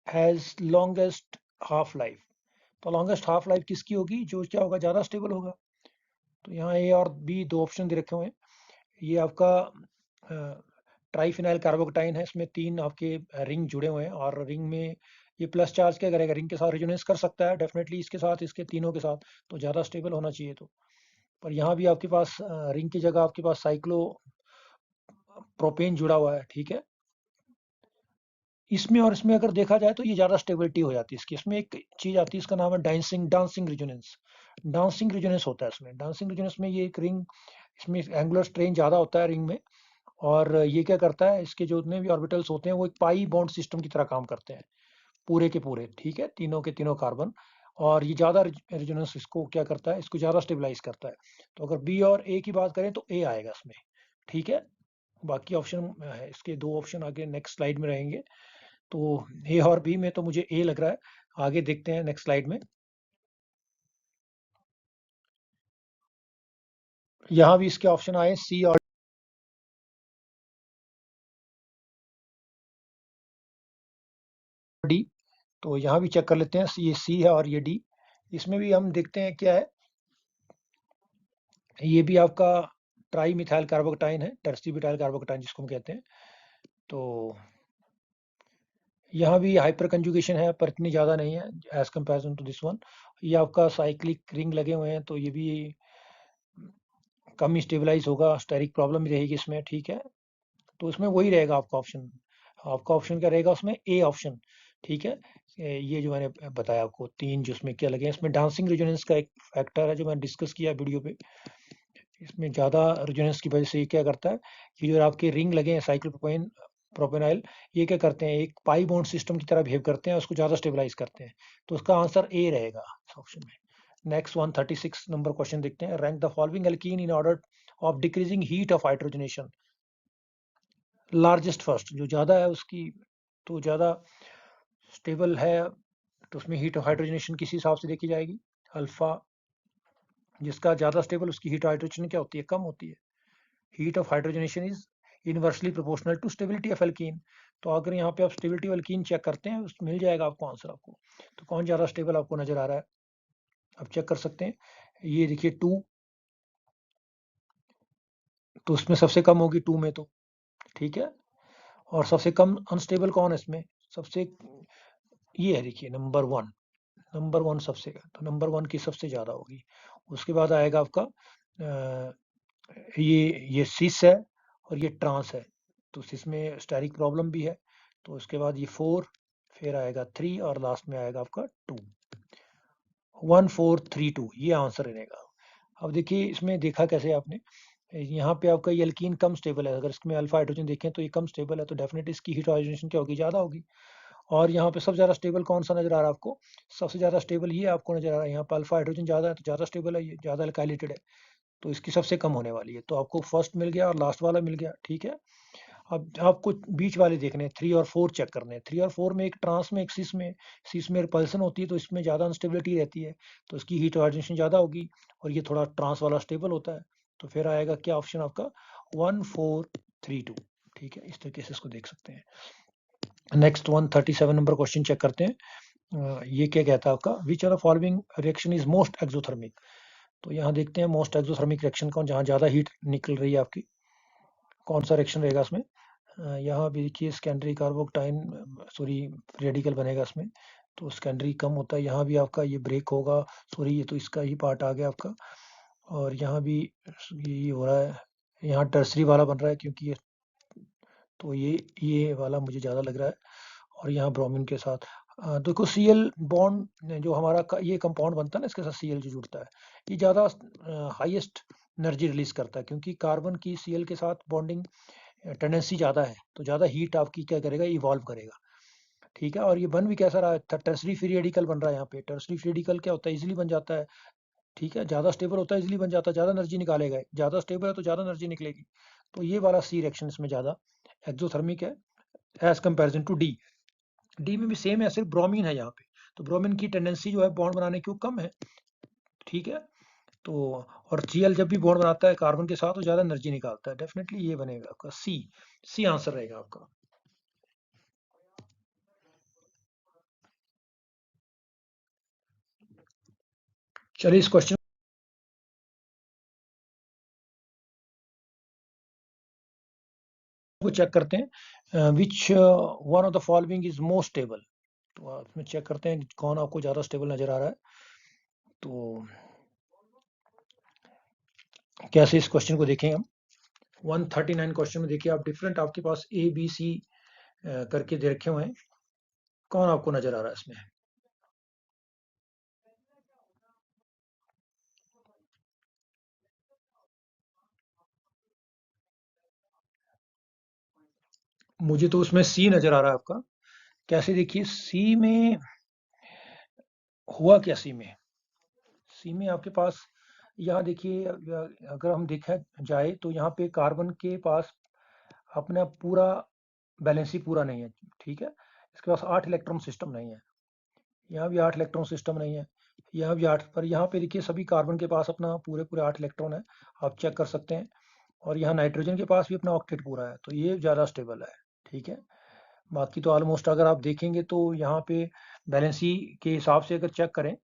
has longest half life. तो लॉन्गेस्ट हाफ लाइफ किसकी होगी, जो क्या होगा, ज़्यादा स्टेबल होगा। तो यहाँ ए और बी दो ऑप्शन दे रखे हुए हैं। ये आपका ट्राइफिनाइल कार्बोक्टाइन है, इसमें 3 आपके रिंग जुड़े हुए हैं, और रिंग में ये प्लस चार्ज क्या करेगा, रिंग के साथ रेजोनेंस कर सकता है डेफिनेटली, इसके साथ, इसके तीनों के साथ, तो ज़्यादा स्टेबल होना चाहिए। तो पर यहाँ भी आपके पास रिंग की जगह आपके पास साइक्लो प्रोपेन जुड़ा हुआ है, ठीक है। इसमें और इसमें अगर देखा जाए तो ये ज़्यादा स्टेबिलिटी हो जाती है इसकी। इसमें एक चीज़ आती है, इसका नाम है डांसिंग रेजोनेंस। डांसिंग रेजोनेंस होता है इसमें। डांसिंग रेजोनेंस में ये एक रिंग, इसमें एंगुलर स्ट्रेन ज़्यादा होता है रिंग में, और ये क्या करता है, इसके जो जितने भी ऑर्बिटल्स होते हैं वो एक पाई बॉन्ड सिस्टम की तरह काम करते हैं, पूरे के पूरे, ठीक है, तीनों के तीनों कार्बन। और ये ज़्यादा रेजोनेंस इसको क्या करता है, इसको ज़्यादा स्टेबलाइज करता है। तो अगर बी और ए की बात करें तो ए आएगा इसमें, ठीक है। बाकी ऑप्शन है इसके, 2 ऑप्शन आगे नेक्स्ट स्लाइड में रहेंगे। तो ए और बी में तो मुझे ए लग रहा है। आगे देखते हैं नेक्स्ट स्लाइड में। यहाँ भी इसके ऑप्शन आए सी और डी। तो यहाँ भी चेक कर लेते हैं, ये सी है और ये डी। इसमें भी हम देखते हैं क्या है, ये भी आपका ट्राई मिथाइल कार्बोक्टाइन है, टर्सी ब्यूटाइल कार्बोक्टाइन जिसको हम कहते हैं। तो यहाँ भी हाइपर कंजुगेशन है, पर इतनी ज़्यादा नहीं है as comparison to this one. ये आपका साइक्लिक रिंग लगे हुए हैं, तो ये भी कम स्टेबलाइज होगा, स्टेरिक प्रॉब्लम भी रहेगी इसमें, ठीक है। तो इसमें वही रहेगा आपका ऑप्शन। आपका ऑप्शन क्या रहेगा उसमें, ए ऑप्शन, ठीक है। ये जो मैंने बताया आपको 3 जो इसमें क्या लगे हैं, इसमें डांसिंग रेजोनेंस का एक फैक्टर है जो मैंने डिस्कस किया वीडियो पे। इसमें ज़्यादा रेजोनेंस की वजह से ये क्या करता है, ये जो आपके रिंग लगे हैं साइक्लोप्रोपेन प्रोपेनाइल, ये क्या करते हैं, एक पाई बॉन्ड सिस्टम की तरह बिहेव करते हैं, उसको ज़्यादा स्टेबलाइज करते हैं। तो उसका आंसर ए रहेगा इस ऑप्शन में। नेक्स्ट 136 नंबर क्वेश्चन देखते हैं। Rank the following alkene in order of decreasing heat of hydrogenation. Largest first, जो ज़्यादा है उसकी तो ज़्यादा स्टेबल है, तो उसमें हीट ऑफ हाइड्रोजनेशन किस हिसाब से देखी जाएगी, अल्फा। जिसका ज़्यादा स्टेबल उसकी हीट हाइड्रोजन क्या होती है, कम होती है। Heat of hydrogenation is inversely proportional to stability of alkene. तो अगर यहाँ पे आप स्टेबिलिटी ऑफ एल्कीन चेक करते हैं, उस मिल जाएगा आपको आंसर आपको। तो कौन ज़्यादा स्टेबल आपको नजर आ रहा है, आप चेक कर सकते हैं। ये देखिए 2, तो उसमें सबसे कम होगी 2 में, तो ठीक है। और सबसे कम अनस्टेबल कौन है इसमें, सबसे, ये है देखिए नंबर 1। नंबर 1 सबसे, तो नंबर 1 की सबसे ज़्यादा होगी। उसके बाद आएगा आपका ये सिस है, और ये ट्रांस है। तो सिस में स्टैरिक प्रॉब्लम भी है। तो उसके बाद ये 4, फिर आएगा 3, और लास्ट में आएगा आपका 2। 1432 ये आंसर रहेगा। अब देखिए इसमें देखा कैसे आपने, यहाँ पे आपका ये एल्कीन कम स्टेबल है, अगर इसमें अल्फा हाइड्रोजन देखें तो ये कम स्टेबल है, तो डेफिनेटली इसकी हीट हाइड्रोजन क्या होगी, ज़्यादा होगी। और यहाँ पे सबसे ज़्यादा स्टेबल कौन सा नजर आ रहा है आपको, सबसे ज़्यादा स्टेबल ये आपको नजर आ रहा है। यहाँ पर अल्फा हाइड्रोजन ज़्यादा है तो ज़्यादा स्टेबल है, ये ज़्यादा अल्काइलेटेड है, तो इसकी सबसे कम होने वाली है। तो आपको फर्स्ट मिल गया और लास्ट वाला मिल गया, ठीक है। अब आपको बीच वाले देखने हैं, 3 और 4 चेक करने हैं। 3 और 4 में एक ट्रांस में एक सिस में रिपल्सन होती है, तो इसमें ज़्यादा अनस्टेबिलिटी रहती है, तो इसकी हीट हाइड्रोजन ज़्यादा होगी, और ये थोड़ा ट्रांस वाला स्टेबल होता है। तो फिर आएगा क्या ऑप्शन आपका, 1432, ठीक है। इस तरीके से इसको देख सकते हैं। नेक्स्ट 137 नंबर क्वेश्चन चेक करते हैं। ये क्या कहता है आपका, which are the following reaction is most exothermic. तो यहाँ देखते हैं मोस्ट एक्सोथर्मिक रिएक्शन कौन, जहाँ ज़्यादा हीट निकल रही है आपकी, कौन सा रिएक्शन रहेगा इसमें। यहाँ भी देखिए सेकेंडरी कार्बोक्टाइन, सॉरी, रेडिकल बनेगा इसमें, तो सेकेंडरी कम होता है। यहाँ भी आपका ये ब्रेक होगा, सॉरी ये तो इसका ही पार्ट आ गया आपका। और यहाँ भी ये हो रहा है, यहाँ टर्सरी वाला बन रहा है क्योंकि तो ये वाला मुझे ज़्यादा लग रहा है, और यहाँ ब्रोमीन के साथ देखो सीएल बॉन्ड जो हमारा ये कंपाउंड बनता है ना, इसके साथ सीएल जो जुड़ता है, ये ज़्यादा हाईएस्ट एनर्जी रिलीज करता है, क्योंकि कार्बन की सीएल के साथ बॉन्डिंग टेंडेंसी ज़्यादा है, तो ज़्यादा हीट आपकी क्या करेगा, इवॉल्व करेगा। ठीक है, और ये बन भी कैसा रहा है, टर्सरी फ्री रेडिकल बन रहा है यहाँ पे। टर्सरी फ्री रेडिकल क्या होता है, इजिली बन जाता है। ठीक है, ज़्यादा स्टेबल होता है, इजिली बन जाता है, ज़्यादा एनर्जी निकालेगा, ज़्यादा स्टेबल है तो ज़्यादा एनर्जी निकलेगी। तो ये वाला सी रिएक्शन इसमें ज़्यादा एक्सोथर्मिक है as comparison to D. D में भी सेम है, सिर्फ ब्रोमीन है यहाँ पे, तो ब्रोमीन की टेंडेंसी जो है बॉन्ड बनाने की वो कम है। ठीक है, तो और Cl जब भी बॉन्ड बनाता है कार्बन के साथ तो ज़्यादा एनर्जी निकालता है। डेफिनेटली ये बनेगा आपका सी। सी आंसर रहेगा आपका। चलिए इस क्वेश्चन को चेक करते हैं, विच one of the following is most stable. तो आप इसमें चेक करते हैं कौन आपको ज़्यादा स्टेबल नज़र आ रहा है। तो कैसे इस क्वेश्चन को देखें हम, 139 क्वेश्चन में देखिए आप, डिफरेंट आपके पास ए बी सी करके दे रखे हुए हैं, कौन आपको नज़र आ रहा है इसमें। मुझे तो उसमें सी नज़र आ रहा है आपका। कैसे, देखिए सी में हुआ क्या, सी में आपके पास यहाँ देखिए, अगर हम देखा जाए तो यहाँ पे कार्बन के पास अपना पूरा बैलेंस ही पूरा नहीं है। ठीक है, इसके पास 8 इलेक्ट्रॉन सिस्टम नहीं है, यहाँ भी 8 इलेक्ट्रॉन सिस्टम नहीं है, यहाँ भी 8, पर यहाँ पे देखिए सभी कार्बन के पास अपना पूरे पूरे 8 इलेक्ट्रॉन है, आप चेक कर सकते हैं। और यहाँ नाइट्रोजन के पास भी अपना ऑक्टेट पूरा है, तो ये ज़्यादा स्टेबल है। ठीक है, बाकी तो ऑलमोस्ट अगर आप देखेंगे तो यहाँ पे बैलेंसी के हिसाब से अगर चेक करें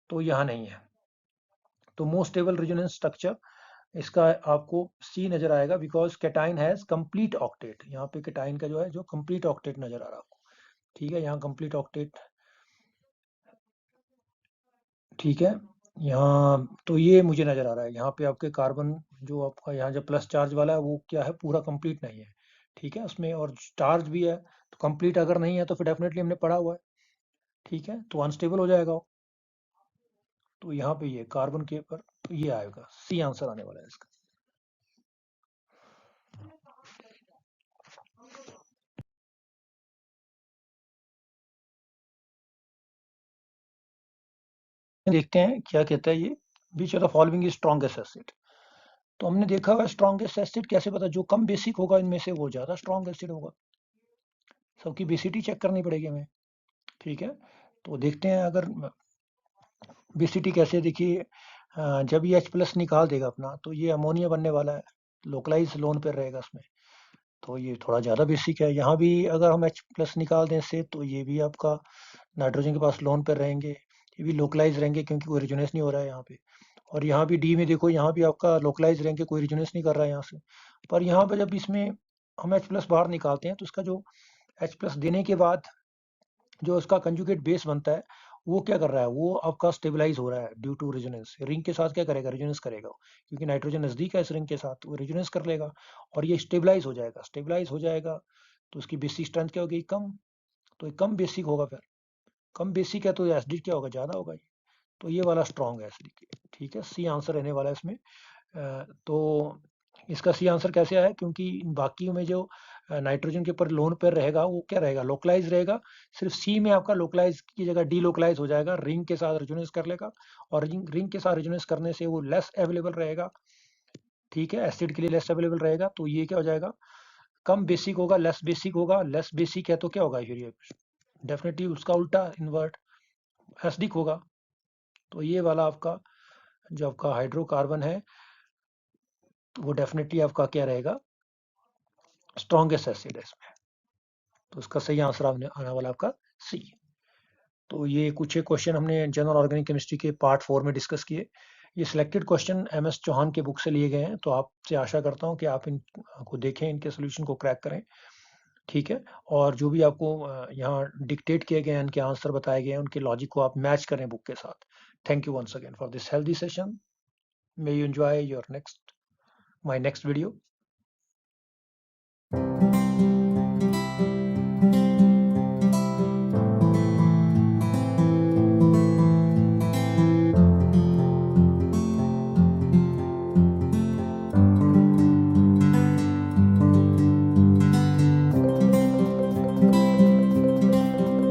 तो यहाँ नहीं है। तो मोस्ट स्टेबल रेजोनेंस स्ट्रक्चर इसका आपको सी नजर आएगा, because cation has complete octet. यहाँ पे कैटाइन का जो है, जो कंप्लीट ऑक्टेट नजर आ रहा है आपको। ठीक है, यहाँ कंप्लीट ऑक्टेट। ठीक है, यहाँ तो ये मुझे नजर आ रहा है, यहाँ पे आपके कार्बन जो आपका यहाँ जो प्लस चार्ज वाला है वो क्या है, पूरा कंप्लीट नहीं है। ठीक है, उसमें और चार्ज भी है, तो कंप्लीट अगर नहीं है तो फिर डेफिनेटली हमने पढ़ा हुआ है। ठीक है, तो अनस्टेबल हो जाएगा वो। तो यहाँ पे ये कार्बन के ऊपर तो ये आएगा, सी आंसर आने वाला है इसका। देखते हैं क्या कहता है ये, which of the following is strongest acid. तो हमने देखा हुआ स्ट्रॉन्गेस्ट एसिड कैसे पता, जो कम बेसिक होगा इनमें से वो ज्यादा स्ट्रॉन्ग एसिड होगा। सबकी बेसिटी चेक करनी पड़ेगी हमें। ठीक है, तो देखते हैं अगर बेसिटी कैसे, देखिए जब ये H+ निकाल देगा अपना तो ये अमोनिया बनने वाला है, लोकलाइज लोन पर रहेगा इसमें, तो ये थोड़ा ज़्यादा बेसिक है। यहाँ भी अगर हम H+ निकाल दें इससे तो ये भी आपका नाइट्रोजन के पास लोन पर रहेंगे, ये भी लोकलाइज रहेंगे क्योंकि कोई रिजोनेंस नहीं हो रहा है यहाँ पे। और यहाँ भी डी में देखो, यहाँ भी आपका लोकलाइज रहेंगे, कोई रिजोनेंस नहीं कर रहा है यहाँ से। पर यहाँ पर जब इसमें हम H+ बाहर निकालते हैं तो इसका जो H+ देने के बाद जो उसका कंजुगेट बेस बनता है, वो क्या कर रहा है, वो आपका स्टेबलाइज हो रहा है ड्यू टू रेजोनेंस। रिंग के साथ क्या करेगा, रेजोनेंस करेगा, क्योंकि नाइट्रोजन नजदीक है इस रिंग के साथ, वो रेजोनेंस कर लेगा और ये स्टेबलाइज हो जाएगा। स्टेबलाइज हो जाएगा तो उसकी बेसिक स्ट्रेंथ क्या होगी, कम। तो ये कम बेसिक होगा, फिर कम बेसिक है तो एसिडिक क्या होगा, ज्यादा होगा। तो ये वाला स्ट्रॉन्ग है एसिडिक। ठीक है, सी आंसर रहने वाला है इसमें। तो इसका सी आंसर कैसे आया, क्योंकि बाकी में जो नाइट्रोजन के ऊपर लोन पर रहेगा वो क्या रहेगा, लोकलाइज रहेगा। सिर्फ सी में आपका लोकलाइज की जगह डी लोकलाइज हो जाएगा, रिंग के साथ रेजोनेंस कर लेगा, और रिंग के साथ रेजोनेंस करने से वो लेस अवेलेबल रहेगा। ठीक है, एसिड के लिए लेस अवेलेबल रहेगा, तो ये क्या हो जाएगा, कम बेसिक होगा, लेस बेसिक होगा। लेस बेसिक है तो क्या होगा, फिर ये डेफिनेटली उसका उल्टा इन्वर्ट एसिडिक होगा। तो ये वाला आपका जो आपका हाइड्रोकार्बन है तो वो डेफिनेटली आपका क्या रहेगा, स्ट्रॉन्गेस्ट एसिड है इसमें। तो इसका सही आंसर आने वाला आपका सी। तो ये कुछ एक क्वेश्चन हमने जनरल ऑर्गेनिक केमिस्ट्री के पार्ट 4 में डिस्कस किए। ये सिलेक्टेड क्वेश्चन MS चौहान के बुक से लिए गए हैं, तो आपसे आशा करता हूँ कि आप इनको देखें, इनके सोल्यूशन को क्रैक करें। ठीक है, और जो भी आपको यहाँ डिक्टेट किए गए हैं, इनके आंसर बताए गए हैं, उनके लॉजिक को आप मैच करें बुक के साथ। Thank you once again for this healthy session. May you enjoy your next my next video.